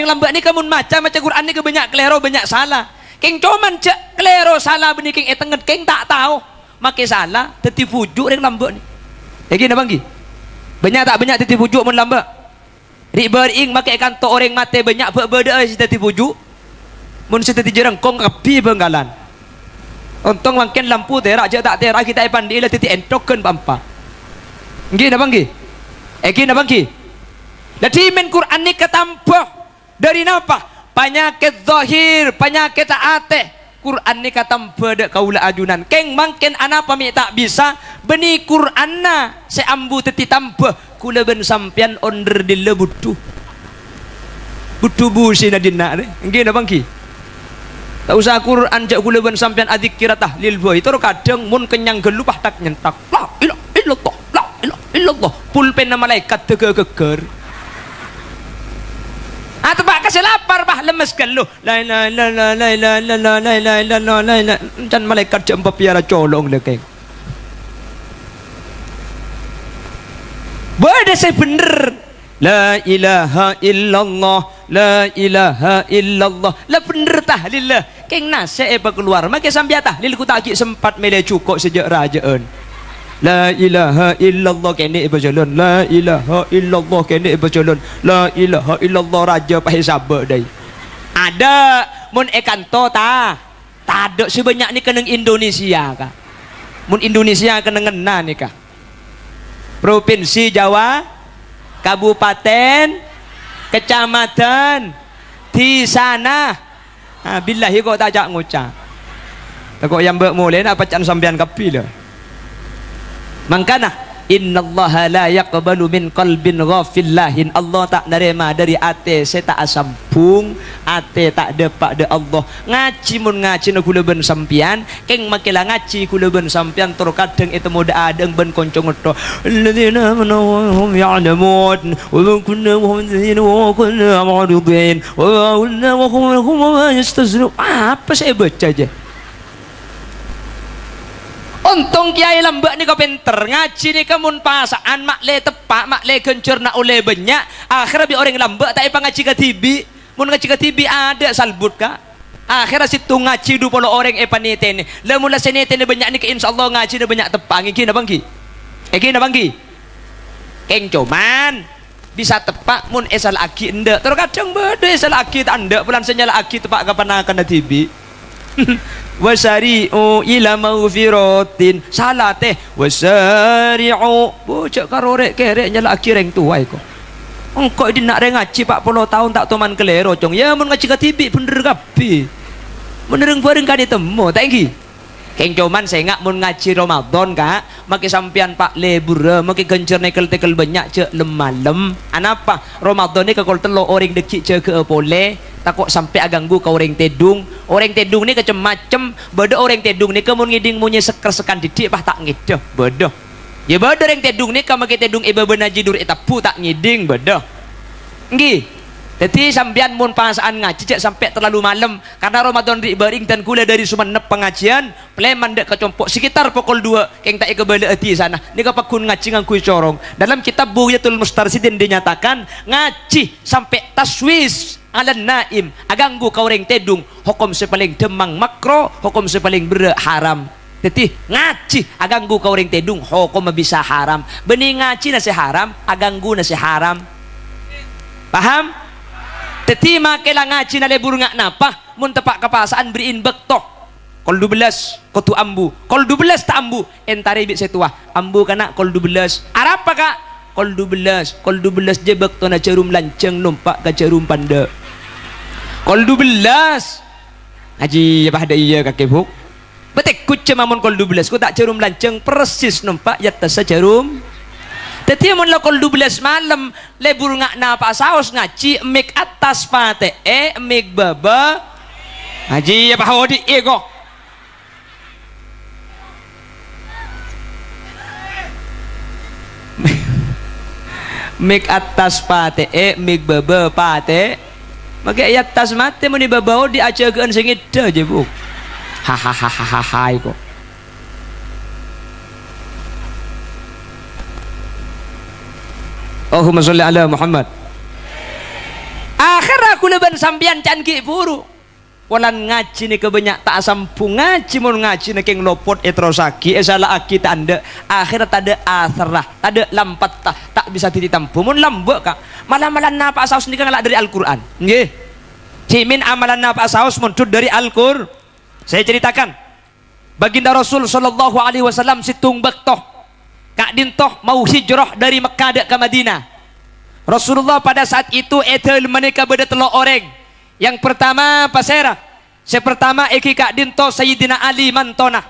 lambak ni kamu maca Quran ni ke banyak kelero banyak salah keng cuman cek kelero salah benih keng etenget keng tak tahu make salah teti pujuk orang lambak ni lagi nak bangki banyak tak banyak teti pujuk mun lambak ribar ing make kanto orang mate banyak berbeda si teti pujuk mun si teti jerengkong kapi benggalan untung mungkin lampu terak je tak terak kita pandi lah teti entoken pampa nggih nak bangki lagi nak bangki jadi men Quran ni ketampah dari napa penyakit zahir penyakit ate Quran ni kata pada kaula ajunan keng mangken anapa mi tak bisa beni Quran na seambu teti tambah kula ben sampian onder dille butuh busi na dinna ni nggih na bangki tak usah Quran jak kula ben sampian adzikir tahlil boy itu kadang mun kenyang gelu pah tak nyentak la ilaha illallah la ilaha illallah pulpen malaikat tegeger atau pak kasih lapar bah lemes gelu la ilaha illallah la ilaha illallah la ilaha illallah la ilaha can malaikat jam piara colong lekeng bade saya bener la ilaha illallah la ilaha illallah la bener tahlil lah keng nase apa keluar make sambil tahlil ku tak sempat mele cukup sejak rajaan la ilaha illallah kene berjalan la ilaha illallah kene berjalan la ilaha illallah raja pahe sabak dai ada mun ekanto ta ada sebanyak ni keneng Indonesia kah mun Indonesia keneng ngena ni kah provinsi Jawa kabupaten kecamatan di sana billahi kok tak jak ngucap kok yang mbak mulai nak pacan sampean kapi lah. Mangkana innallaha la yaqbalu min qalbin ghafillahin Allah tak nerima dari ate saya tak asampung ate tak depak de Allah ngaji mun ngaji na kula ben sampian keng makela ngaji kula ben sampian tur kadang itu muda adeng ben konco ngeto alladzina amanu ya'lamun wa kunna muhammadin wa kunna ma'rudin wa kunna wa hum yastazru apa saya baca aja. Untung kiai lambak ni kau pinter ngaji ni kamun pasaan mak le tepak mak le kencur nak oleh banyak akhirnya bi orang lambak tak ipa ngaji katibi mun ngaji katibi ada salbut ka akhirnya situ ngaji 20 orang nete ni le mula senete ni banyak ni ke insyaallah ngaji ni banyak tepang iki na bangki keng cuman bisa tepak mun esal aki ndak terkadang bede esal aki tak ndak pulan senyala aki tepak kapan akan katibi wasari'u ila maghfiratin salah teh wasari'u bocak karorek kerek nyala akhireng tuai kok engkau ini nak ngaji 40 tahun tak toman kelero cong ya mun ngaji katibi bener kapi benereng bareng kan ditemu thank keng cuman saya ngak mun ngaji Ramadan kak maki sampian pak lebur maki gencer nekel-tekel banyak cek lemalem anapa Ramadan ni kekol telo orang dekik cek ke pole takut sampai aganggu ke orang tedung ni macam-macam bodoh orang tedung ni kamu ngiding munye seker-sekan didik pah tak ngidoh bodoh ya bodoh orang tedung ni kamu ke tedung iba benaji dur etapu tak ngiding bodoh nggih. Jadi sambian mun pasaan ngaji cek sampai terlalu malam karena Ramadan ri bering dan kula dari Sumenep pengajian pleman dek kecompok sekitar pukul 2 keng tak kebalik ati sana ni kapakun ngaji ngangkui corong dalam kitab Bughyatul Mustarsidin dinyatakan ngaji sampai taswis ala naim aganggu ka orang tedung hukum sepaling demang makro hukum sepaling haram. Jadi ngaji aganggu ka orang tedung hukum bisa haram bening ngaji nasi haram aganggu nasi haram paham. Teti makelah ngaji na lebur ngak napa mun tepak kepasaan beriin bektok kol 12 kotu ambu kol 12 tak ambu entare bik setua ambu kana kol 12 arapa kak kol 12 je bekto na cerum lanceng numpak ka cerum panda kol 12 ngaji apa ada iya kakek buk betek ku cemamun kol 12 ku tak cerum lanceng persis numpak yatta cerum. Teti mun lakol 12 malam lebur ngak napa saus ngaji mik atas pate mik baba ngaji apa hodi ego mik atas pate mik baba pate maka ayat tas mate mun di baba di ajageun sing ida je bu hahaha iko. Allahumma sholli ala Muhammad. Akhir aku leban sambian canggih buru. Walan ngaji ni kebanyak tak sampung ngaji mun ngaji ni keng lopot etrosaki salah aki tak anda. Akhir tak ada asrah, tak ada lampat tak bisa dititampu mun lambek kak. Malam-malam napa saus ni kan ngalak dari Al-Qur'an. Nggih. Cimin amalan napa saus muncul dari Al-Qur'an. Saya ceritakan. Baginda Rasul sallallahu alaihi wasallam situng bektoh Kak Dintoh mau hijrah dari Mekah ke Madinah. Rasulullah pada saat itu etel mereka beda telur orang. Yang pertama pasera. Sepertama eki Kak Dintoh Sayyidina Ali Mantona.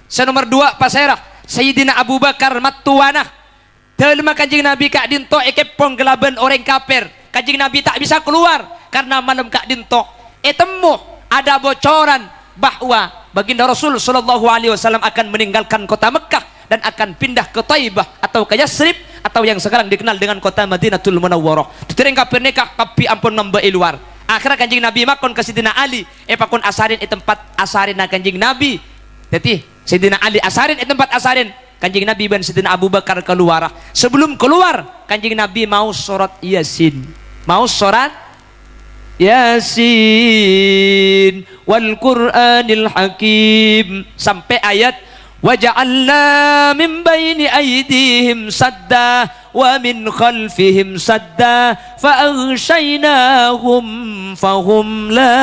Senomor 2 pasera Sayyidina Abu Bakar Matuana. Telma kanjing Nabi Kak Dintoh eke penggelaban orang kafir. Kanjing Nabi tak bisa keluar karena malam Kak Dintoh temu ada bocoran bahwa baginda Rasul sallallahu alaihi wasallam akan meninggalkan kota Mekah dan akan pindah ke Taibah atau ke Yasrib atau yang sekarang dikenal dengan kota Madinatul Munawwarah. Tutireng kafir nikah kapi ampun nambai luar. Akhirnya kanjing Nabi makon ke Sidina Ali pakon asarin tempat asarin kanjing Nabi. Jadi Sidina Ali asarin tempat asarin kanjing Nabi dan Sidina Abu Bakar keluar. Sebelum keluar kanjing Nabi mau surat Yasin. Mau surat Yasin wal Qur'anil Hakim sampai ayat وَجَعَلْنَا مِنْ بَيْنِ أَيْدِيهِمْ سَدًّا وَمِنْ خَلْفِهِمْ سَدًّا فَأَغْشَيْنَاهُمْ فَهُمْ لَا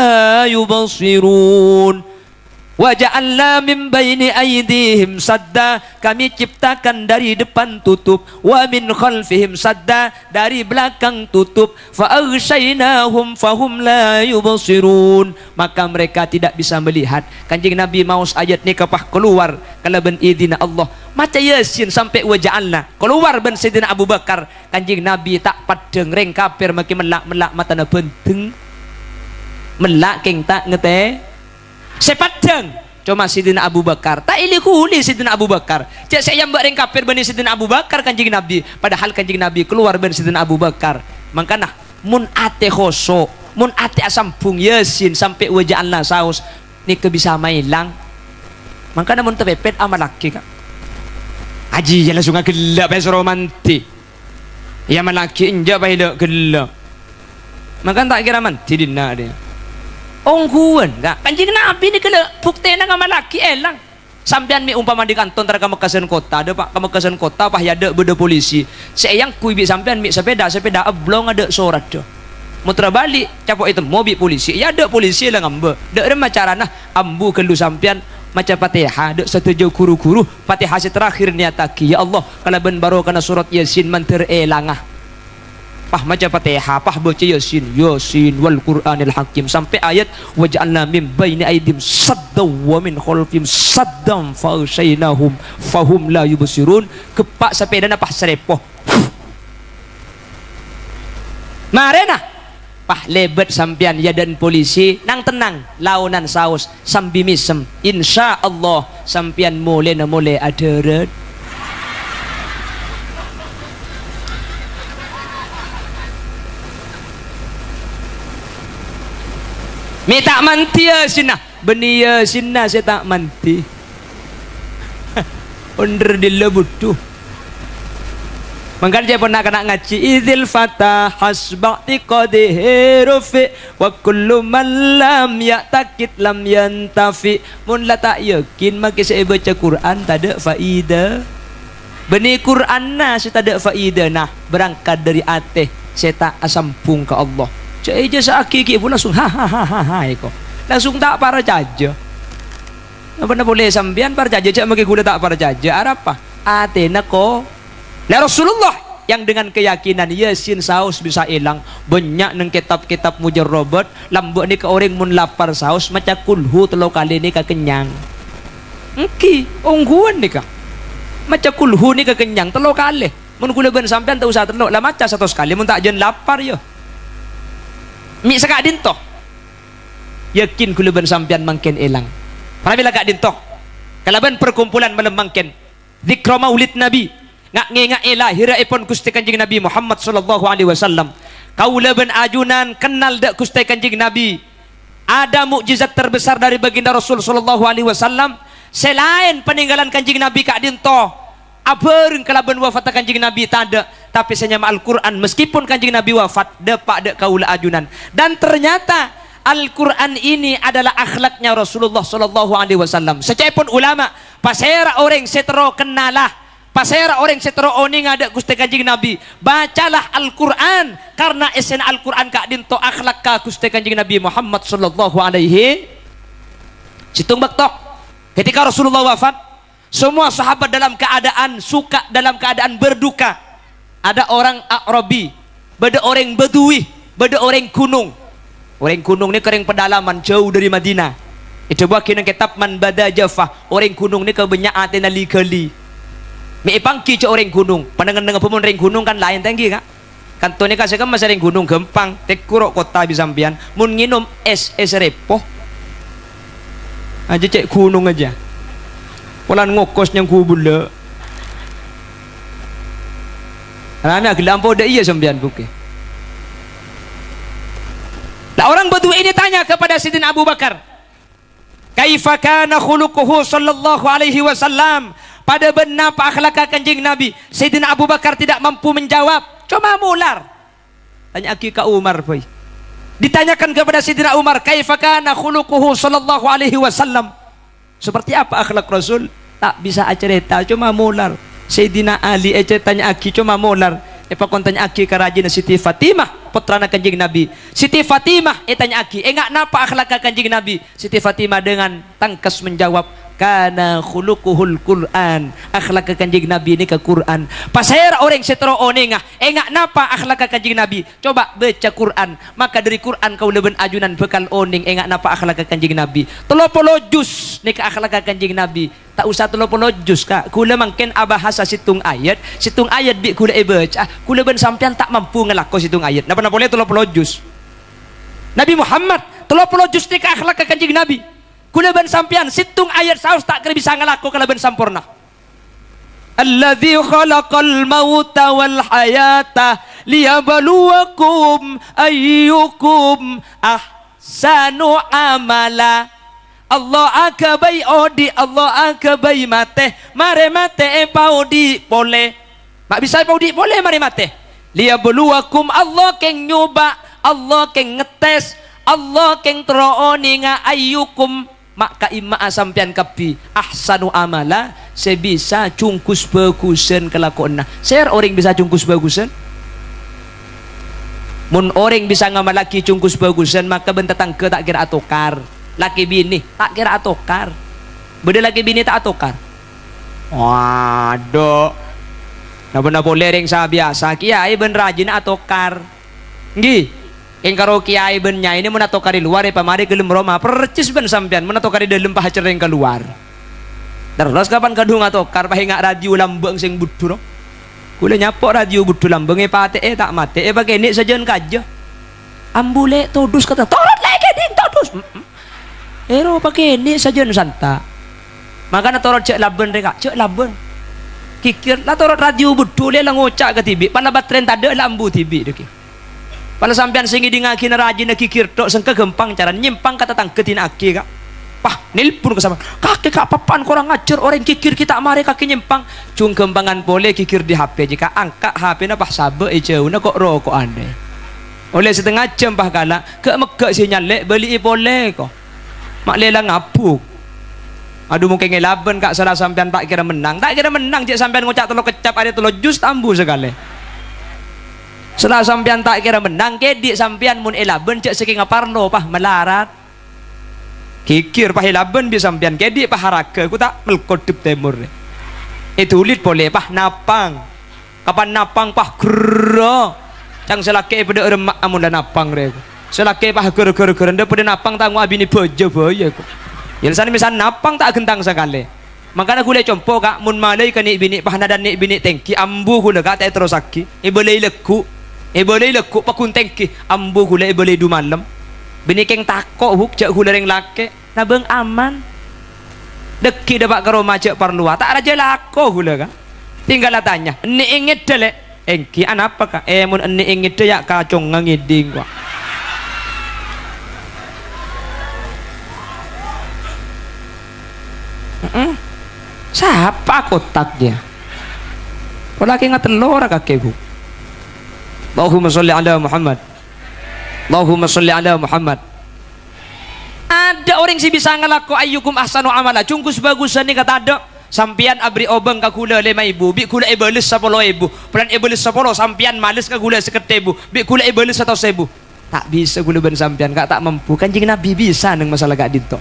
يُبْصِرُونَ. Waja'alna min baini aydihim sadda, kami ciptakan dari depan tutup, wa min khalfihim sadda, dari belakang tutup, fa aghshaynahum fahum la yubsirun, maka mereka tidak bisa melihat. Kanjeng Nabi maus ayat ni kapah keluar kalau ben idina Allah maca Yasin sampai waja'alna keluar ben Sayyidina Abu Bakar. Kanjeng Nabi tak padeng reng kafir makin melak matana benteng melak keng tak ngete sepadang cuma Sidina Abu Bakar tak ili kuli Sidina Abu Bakar cek saya mbak reng kafir bani Sidina Abu Bakar kanjeng Nabi, padahal kanjeng Nabi keluar bani Sidina Abu Bakar. Makanya mun ate khoso mun ate asampung Yasin sampai waja'alna saus ni kebisa mailang. Makanya mun tepepet amal laki kak aji ya langsung gelap es romanti ya malaki inja bahila gelap, makanya tak kira manti dina dia ongguan kak kanjeng Nabi ni kena bukti na sama laki elang sampean mi umpama di kanton tara Kamekasan kota ada pak Kamekasan kota pah ya ada beda polisi sayang kui bi sampean mi sepeda ablong ada sorat do muter balik capok itu mobil polisi ya ada polisi lah ngambe dak ada macarana ambu kelu sampean maca Fatihah dak setuju guru-guru Fatihah terakhir niataki ya Allah kalau ben baro kana surat Yasin manter elangah pah maca Fatihah pah baca Yasin wal Qur'anil Hakim sampai ayat waja'alna min baini aidim saddaw wa min khalfihim saddam fa usyainahum fahum la yubsirun kepak sepeda na pah serepoh marena pah lebet sampian ya dan polisi nang tenang launan saus sambil misem insya Allah sampian mulai aderet mi tak manti ya sinah benia sinah saya tak manti under dilla butuh mangkan dia pernah kena ngaji idzil fatah hasba'ti qadihi rufi wa kullu man lam ya'takid lam yantafi mun la tak yakin maka saya baca Quran tak ada faedah benih Quran nah saya tak ada faedah nah berangkat dari ateh saya tak asampung ke Allah cak aja sakiki pun langsung ha iko langsung tak para jaja apa boleh sambian para jaja cak maki gula tak para jaja apa atena ko lah Rasulullah yang dengan keyakinan Yasin saus bisa hilang banyak neng kitab-kitab mujarrabat lambuk ni ke orang mun lapar saus macam kulhu telo kali ni ke kenyang engki ungguan ni ka macam kulhu ni ke kenyang telo kali mun kula ben sampean tak usah telo lah macam satu sekali mun tak jen lapar yo mi sekak dintoh yakin kula ben sampean mangken hilang para bila kak dintoh kalau ben perkumpulan malam mangken zikra maulid nabi ngak lahir ipon Gusti Kanjeng Nabi Muhammad sallallahu alaihi wasallam kaula ben ajunan kenal dak Gusti Kanjeng Nabi ada mukjizat terbesar dari baginda Rasul sallallahu alaihi wasallam selain peninggalan Kanjeng Nabi kak dinto abeureng kalaban wafat Kanjeng Nabi tada tapi senyama Al-Qur'an meskipun Kanjeng Nabi wafat depak dak kaula ajunan dan ternyata Al-Quran ini adalah akhlaknya Rasulullah sallallahu alaihi wasallam secepun ulama pasera orang setero kenalah pasera orang setero oning ada Gusti Kanjeng Nabi bacalah Al-Quran karena esen Al-Quran kak dinto akhlak ka Gusti Kanjeng Nabi Muhammad sallallahu alaihi situng baktok ketika Rasulullah wafat semua sahabat dalam keadaan suka dalam keadaan berduka ada orang Arabi beda orang Badui beda orang Gunung ini kering pedalaman jauh dari Madinah itu buat kena kitab man bada Jafah orang Gunung ni kebanyak atena likali mi pangki cok orang gunung pandangan dengan pemun orang gunung kan lain tinggi kak kantone kasih kan masih orang gunung gempang tekurok kota bisampian mun nginum es repoh aja cek gunung aja polan ngokos yang kubula rame agak lampu dah iya sampian buke lah orang Badui ini tanya kepada Sidin Abu Bakar kaifa kana khuluquhu sallallahu alaihi wasallam pada benar akhlak Kanjeng Nabi Sayyidina Abu Bakar tidak mampu menjawab cuma mular tanya aki ka Umar boy ditanyakan kepada Sayyidina Umar kaifa kana khuluquhu sallallahu alaihi wasallam seperti apa akhlak Rasul tak bisa cerita cuma mular Sayyidina Ali tanya aki cuma mular kon tanya aki karajin Siti Fatimah putrana Kanjeng Nabi Siti Fatimah tanya aki enggak napa akhlak Kanjeng Nabi Siti Fatimah dengan tangkas menjawab kana khuluquhul Quran akhlak Kanjeng Nabi ini ke Quran pasir orang setero onengah enggak napa akhlak Kanjeng Nabi coba baca Quran maka dari Quran kau leben ajunan bekal oneng enggak napa akhlak Kanjeng Nabi 30 juz ni ke akhlak Kanjeng Nabi tak usah 30 juz kak kula mangken abahasa situng ayat bi kula baca kula ben sampean tak mampu ngelako situng ayat napa boleh 30 juz Nabi Muhammad 30 juz ni ke akhlak Kanjeng Nabi kula ban sampian situng ayat saus tak kira bisa ngelako kalau ban sampurna alladzi khalaqal mauta wal hayata liyabluwakum ayyukum ahsanu amala Allah akabai odi Allah akabai mate mare mate paudi boleh mak bisa paudi boleh mare mate liyabluwakum Allah keng nyoba Allah keng ngetes Allah keng trooni nga ayyukum maka imma sampian kapi ahsanu amala sebisa cungkus bagusan kelakuan ser orang bisa cungkus bagusan mun orang bisa ngamalaki cungkus bagusan maka bentatang ke tak kira atokar laki bini tak kira atokar beda laki bini tak atokar waduh nah benar boleh ring sa biasa kiai ben rajin atokar nggih yang karo kiai bennya ini menatokari luar ya pamari gelem Roma percis ben sampean menatokari dalam pahacereng keluar terus kapan kadung atokar pahinga radio lambeng sing budur kula nyapok radio budur lambeng pate tak mate bagene sajen kaja ambule todus kata torot lagi ding todus ero pakai ini saja nusanta makanya torot cek laben reka cek laben kikir lah torot radio betul lah ngocak ke tibi pada batren tak ada lambu tibi deki pada sampean singi dingaki rajin kikir tok sengke gempang cara nyimpang kata tangketin aki kak pah nelpon ke sama kakek kak papan korang ngajar orang kikir kita mari kaki nyimpang cung kembangan boleh kikir di HP jika angkat HP na pah sabe jauh na kok rokok ande oleh setengah jam pah kala ke megak sinyal lek beli boleh kok mak lela ngapuk aduh mungkin ngelaban kak salah sampean tak kira menang cek sampean ngucap telur kecap ada telur jus tambu sekali setelah sampean tak kira menang kedik sampean mun elaban cek saking aparno pah melarat kikir pah elaban bi sampean kedik pah haraka ku tak melkodep temur itu ulit boleh pah napang kapan napang pah gerro cang selake pada remak amun dan napang rek selake pah ger nda pada napang tangu abini bojo boyo ku yelsan misal napang tak gentang sekali makanya gule compo kak mun malai ka ni bini pah nadan ni bini tengki ambu gule kak tak terus aki boleh leku pakun tengki ambu gule boleh du malam bini keng takok huk cak gule reng lake nabeng aman deki dapat ke rumah cak parlua tak raja lako gule kak tinggal tanya ni inget delek engki apa kak mun eni inget ya kacong ngiding kok siapa kotak dia kalau lagi nggak telur kakekku Allahumma sholli ala Muhammad Allahumma sholli ala Muhammad ada orang sih bisa ngelaku ayyukum ahsanu amala cungkus bagusan ni kata ada sampian abri obeng ka kula 5.000 bi kula ibalis 10.000 pelan ibalis 10 sampian males ka kula 1.000 bi kula ibalis 100.000 tak bisa kula ben sampian kak tak mampu kanjing Nabi bisa nang masalah gak dinto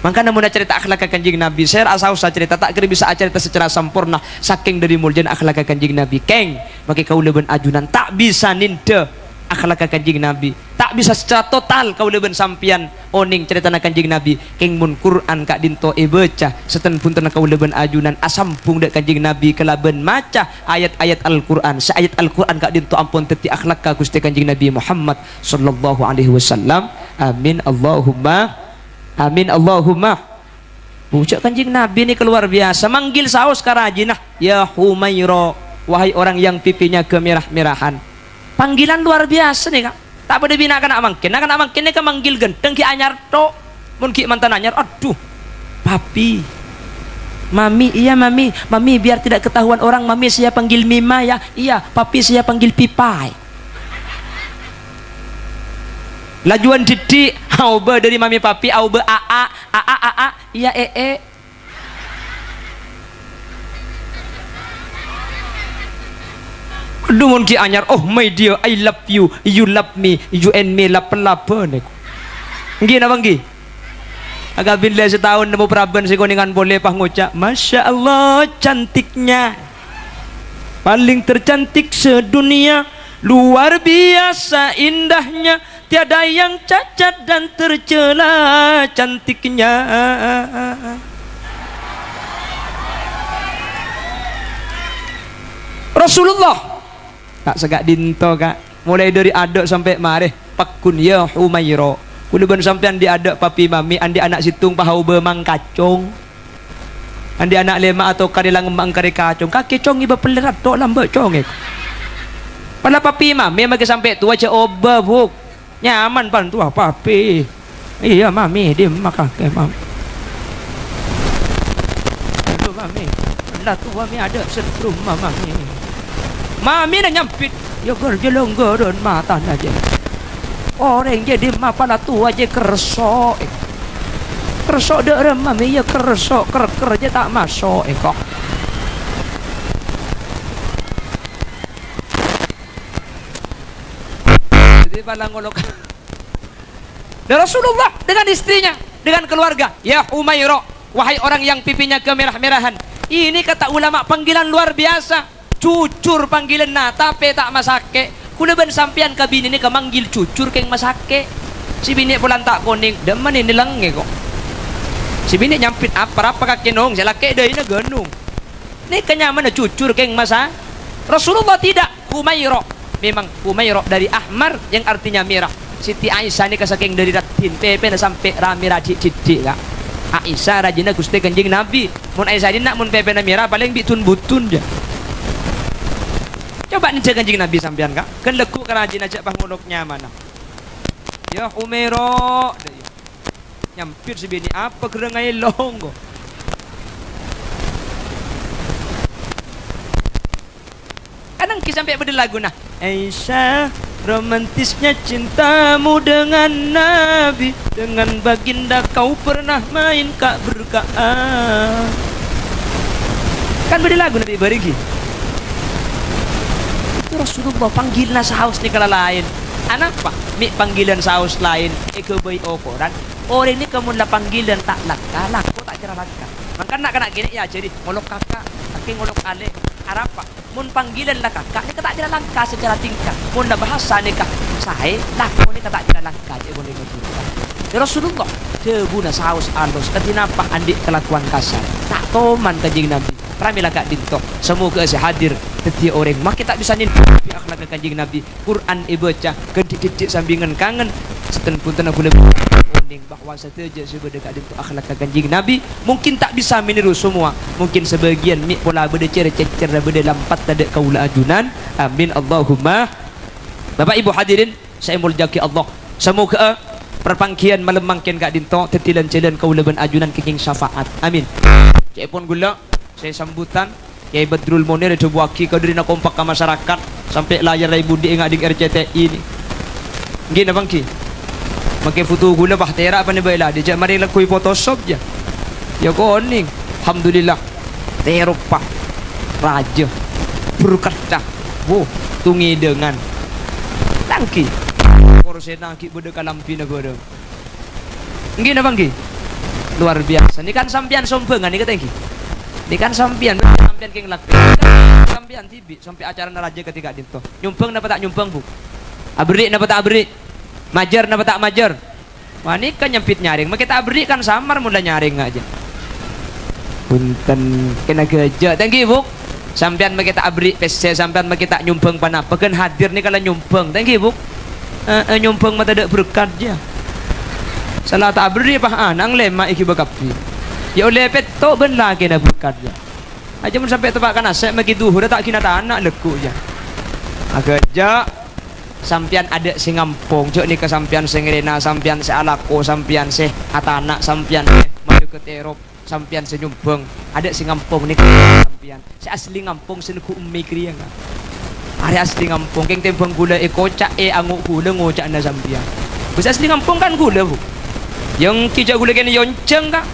maka namun cerita akhlak kanjing Nabi saya asal usah cerita tak kira bisa cerita secara sempurna saking dari mulia akhlak kanjing Nabi keng maka kaula ben ajunan tak bisa ninde akhlak kanjing Nabi tak bisa secara total kaula ben sampian oning cerita kanjing Nabi keng mun Quran kak dinto baca seten punten kaula ben ajunan asampung dek kanjing Nabi kelaben maca ayat-ayat Al-Quran seayat Al-Quran kak dinto ampun teti akhlak ka Gusti kanjing Nabi Muhammad sallallahu alaihi wasallam amin Allahumma pucuk kanjing Nabi ini keluar biasa manggil saus karajinah ya Humaira wahai orang yang pipinya kemerah-merahan panggilan luar biasa nih kak tak pada bina akan mangkin ini kan manggil genteng ki anyar to mun ki mantan anyar aduh papi mami iya mami biar tidak ketahuan orang mami saya panggil Mima ya iya papi saya panggil Pipai lajuan didi auba dari mami papi auba aa iya aduh mun ki anyar oh my dear I love you you love me you and me lapen nggih napa nggih agak bila setahun nemu praben si kuningan boleh pah ngucap Masya Allah cantiknya paling tercantik sedunia luar biasa indahnya tiada yang cacat dan tercela cantiknya Rasulullah tak segak dinto kak mulai dari adok sampai mareh pakun ya Humaira kudu ben sampean diadok papi mami andi anak situng pahau bemang kacung andi anak lema atau karilang mang kari kacung kaki cong iba pelerat tok lambe cong pada papi mami magi sampai tua ce oba buk nyaman pan tua papi iya mami dia makan ke mami itu mami lah tua mami ada setrum mami mami dah nyampit ya gerjelong geron mata aja orang jadi mapala tua aja kersok deh mami ya kersok aja tak masuk kok jadi palang ngolok dan Rasulullah dengan istrinya dengan keluarga ya Humaira wahai orang yang pipinya kemerah-merahan ini kata ulama panggilan luar biasa cucur panggilan na tapi tak masake kula ben sampean ka bini ni ka manggil cucur keng masake si bini pulan tak koning demen ini lenge kok si bini nyampit apa kakinong si laki deui na genung ni kenyaman cucur keng masa Rasulullah tidak Humaira memang Humaira dari ahmar yang artinya merah Siti Aisyah ni saking dari ratin pepe na sampai rami rajik cidik kak. Aisyah rajina Gusti Kanjeng Nabi. Mun Aisyah ni nak mun pepe na mira paling bitun butun je. Coba nih Kanjeng Nabi sampean kak. Kan leku kan rajin aja pas muluknya mana. Ya Umero. Nyampir sebini apa kerengai longgo. Kadang kisah sampai pada lagu nah. Aisyah, romantisnya cintamu dengan Nabi, dengan baginda kau pernah main kak berkaan. Kan pada lagu Nabi barigi. Itu Rasulullah panggilan saus ni kala lain. Anak apa? Mi panggilan saus lain. Eko bayi okoran. Orang ini kamu lah panggilan tak laka, laku tak kira laka. Maka nak gini ya jadi ngolok kakak, kaki ngolok alik. Arapa? Mun panggilan lah kakak, ni tak kira langka secara tingkat. Mun dah bahasa ni kak, saya laku ni tak kira langka. Dia boleh ngejurkan. Ya Rasulullah, cebuna saus alus. Kenapa andik kelakuan kasar? Tak toman Kanjeng Nabi. Pramilah kak dinto. Semoga saya hadir setiap orang. Mak kita bisa nih akhlak Kanjeng Nabi. Quran ibaca, kedik-kedik sambingan kangen. Seten pun tanah boleh oning bahwa sateja sebagai kak dinto akhlak Kanjeng Nabi. Mungkin tak bisa meniru semua. Mungkin sebagian mik pola berde cecer berde lampat tade kaula ajunan. Amin Allahumma. Bapak Ibu hadirin, saya muljaki Allah. Semoga perpangkian malam mangkin kak dinto tetilan jalan kaula ben ajunan keking syafaat. Amin. Cek pun gula saya sambutan Kiai Badrul Munir itu buaki kau dari nak kompak ke masyarakat sampai layar ibu di ingat di RCTI ini. Gini bang ki, makai foto gula bahtera apa ni baiklah. Dia mari lakui Photoshop je. Ya koning, alhamdulillah. Teropa raja berkata, wo tungi dengan tangki. Korsen tangki berde kalampi negara. Gini bang ki, luar biasa. Ini kan sampian sombengan ni kata ki. Ini kan sampian keng lak. Sampian tibi sampai acara naraja ketika dinto. Nyumpeng napa tak nyumpeng bu? Abri napa tak abri? Majar napa tak majar? Wah ini kan nyempit nyaring. Mak kita abri kan samar mula nyaring aja. Punten kena gejak. Thank you bu. Sampian mak kita abri PC sampian mak kita nyumpeng panapa kan hadir ni kalau nyumpeng. Thank you bu. Nyumpeng mata dak berkat je. Salah tak abri apa anang lemak iki bakapi. Ya oleh petok ben lagi nak berkat je. Aja mun sampai tempat kan asep magi duhur tak kina anak leku je. Agak sampian ada sing ngampung, jok ni ke sampian sing rena, sampian se alako, sampian se atana, sampian maju ke terop, sampian se nyumbang. Ada sing ngampung ni sampian. Se asli ngampung se ku ummi kriang. Are asli ngampung keng tempang gula kocak anguk gula ngocak na sampian. Bus asli ngampung kan gula bu. Yang kijak gula kene yonceng ka.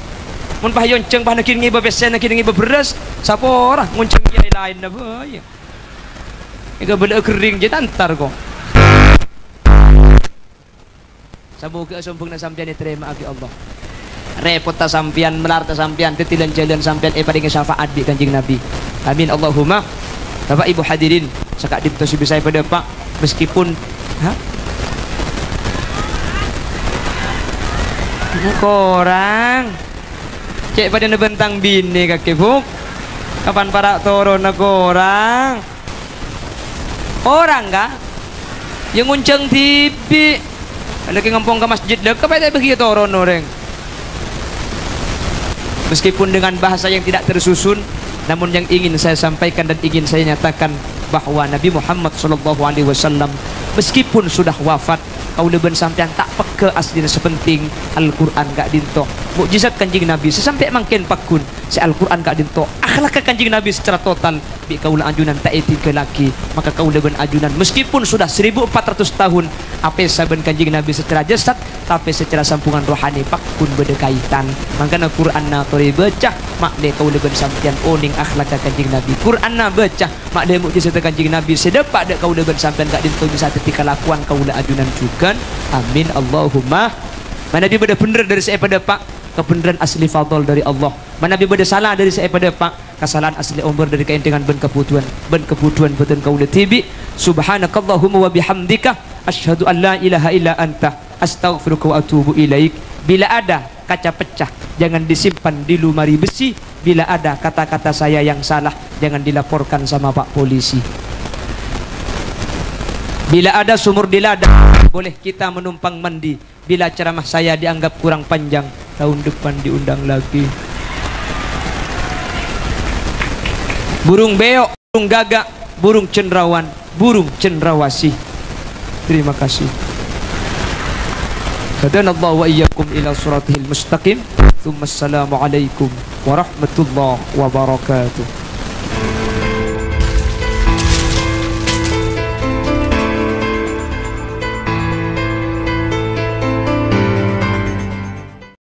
Mun pah yonceng pah nakin ngiba pesen nakin ngiba beras siapa orang ngonceng kiai lain na boy. Ega bela kering je tantar kok. Semoga sombongna sampean diterima abi Allah. Repot ta sampean melar ta sampean tetilan jalan sampean paling syafaat di Kanjeng Nabi. Amin Allahumma. Bapak Ibu hadirin, sekak dipto bisa pada Pak meskipun korang cek pada nebentang bini kaki buk. Kapan para turun orang? Orang kah? Yang ngunceng TV. Lagi ngampung ke masjid dekat pada begitu turun orang. Meskipun dengan bahasa yang tidak tersusun, namun yang ingin saya sampaikan dan ingin saya nyatakan bahwa Nabi Muhammad SAW meskipun sudah wafat, kau leben sampean tak peke aslinya sepenting Al-Quran gak dinto. Mukjizat Kanjeng Nabi sesampai mangken pakun si Al-Quran gak dinto. Akhlak Kanjeng Nabi secara total bi kaula anjunan tak etika lagi. Maka kaula ben ajunan meskipun sudah 1400 tahun apa saben Kanjeng Nabi secara jasad tapi secara sampungan rohani pakun berdekaitan. Mangkana Quran na tori baca makne kaula ben sampean oning akhlak Kanjeng Nabi. Quran na baca makne mukjizat Kanjeng Nabi sedepak dek kaula ben sampean gak dinto bisa ketika lakuan kaula ajunan juga. Amin Allahumma. Mana Nabi benar dari saya pada Pak kebenaran asli fadl dari Allah. Mana Nabi beda salah dari saya pada Pak kesalahan asli umur dari kain dengan ben kebutuhan betul kaula tibi. Subhanakallahumma wa bihamdika asyhadu an la ilaha illa anta astaghfiruka wa atubu ilaik. Bila ada kaca pecah jangan disimpan di lemari besi. Bila ada kata-kata saya yang salah jangan dilaporkan sama Pak polisi. Bila ada sumur di ladang, boleh kita menumpang mandi. Bila ceramah saya dianggap kurang panjang, tahun depan diundang lagi. Burung beok, burung gagak, burung cendeраwan, burung cendrawasih. Terima kasih. Hadanallahu wa iyyakum ila siratil mustaqim. Tsumma assalamu alaikum warahmatullahi wabarakatuh.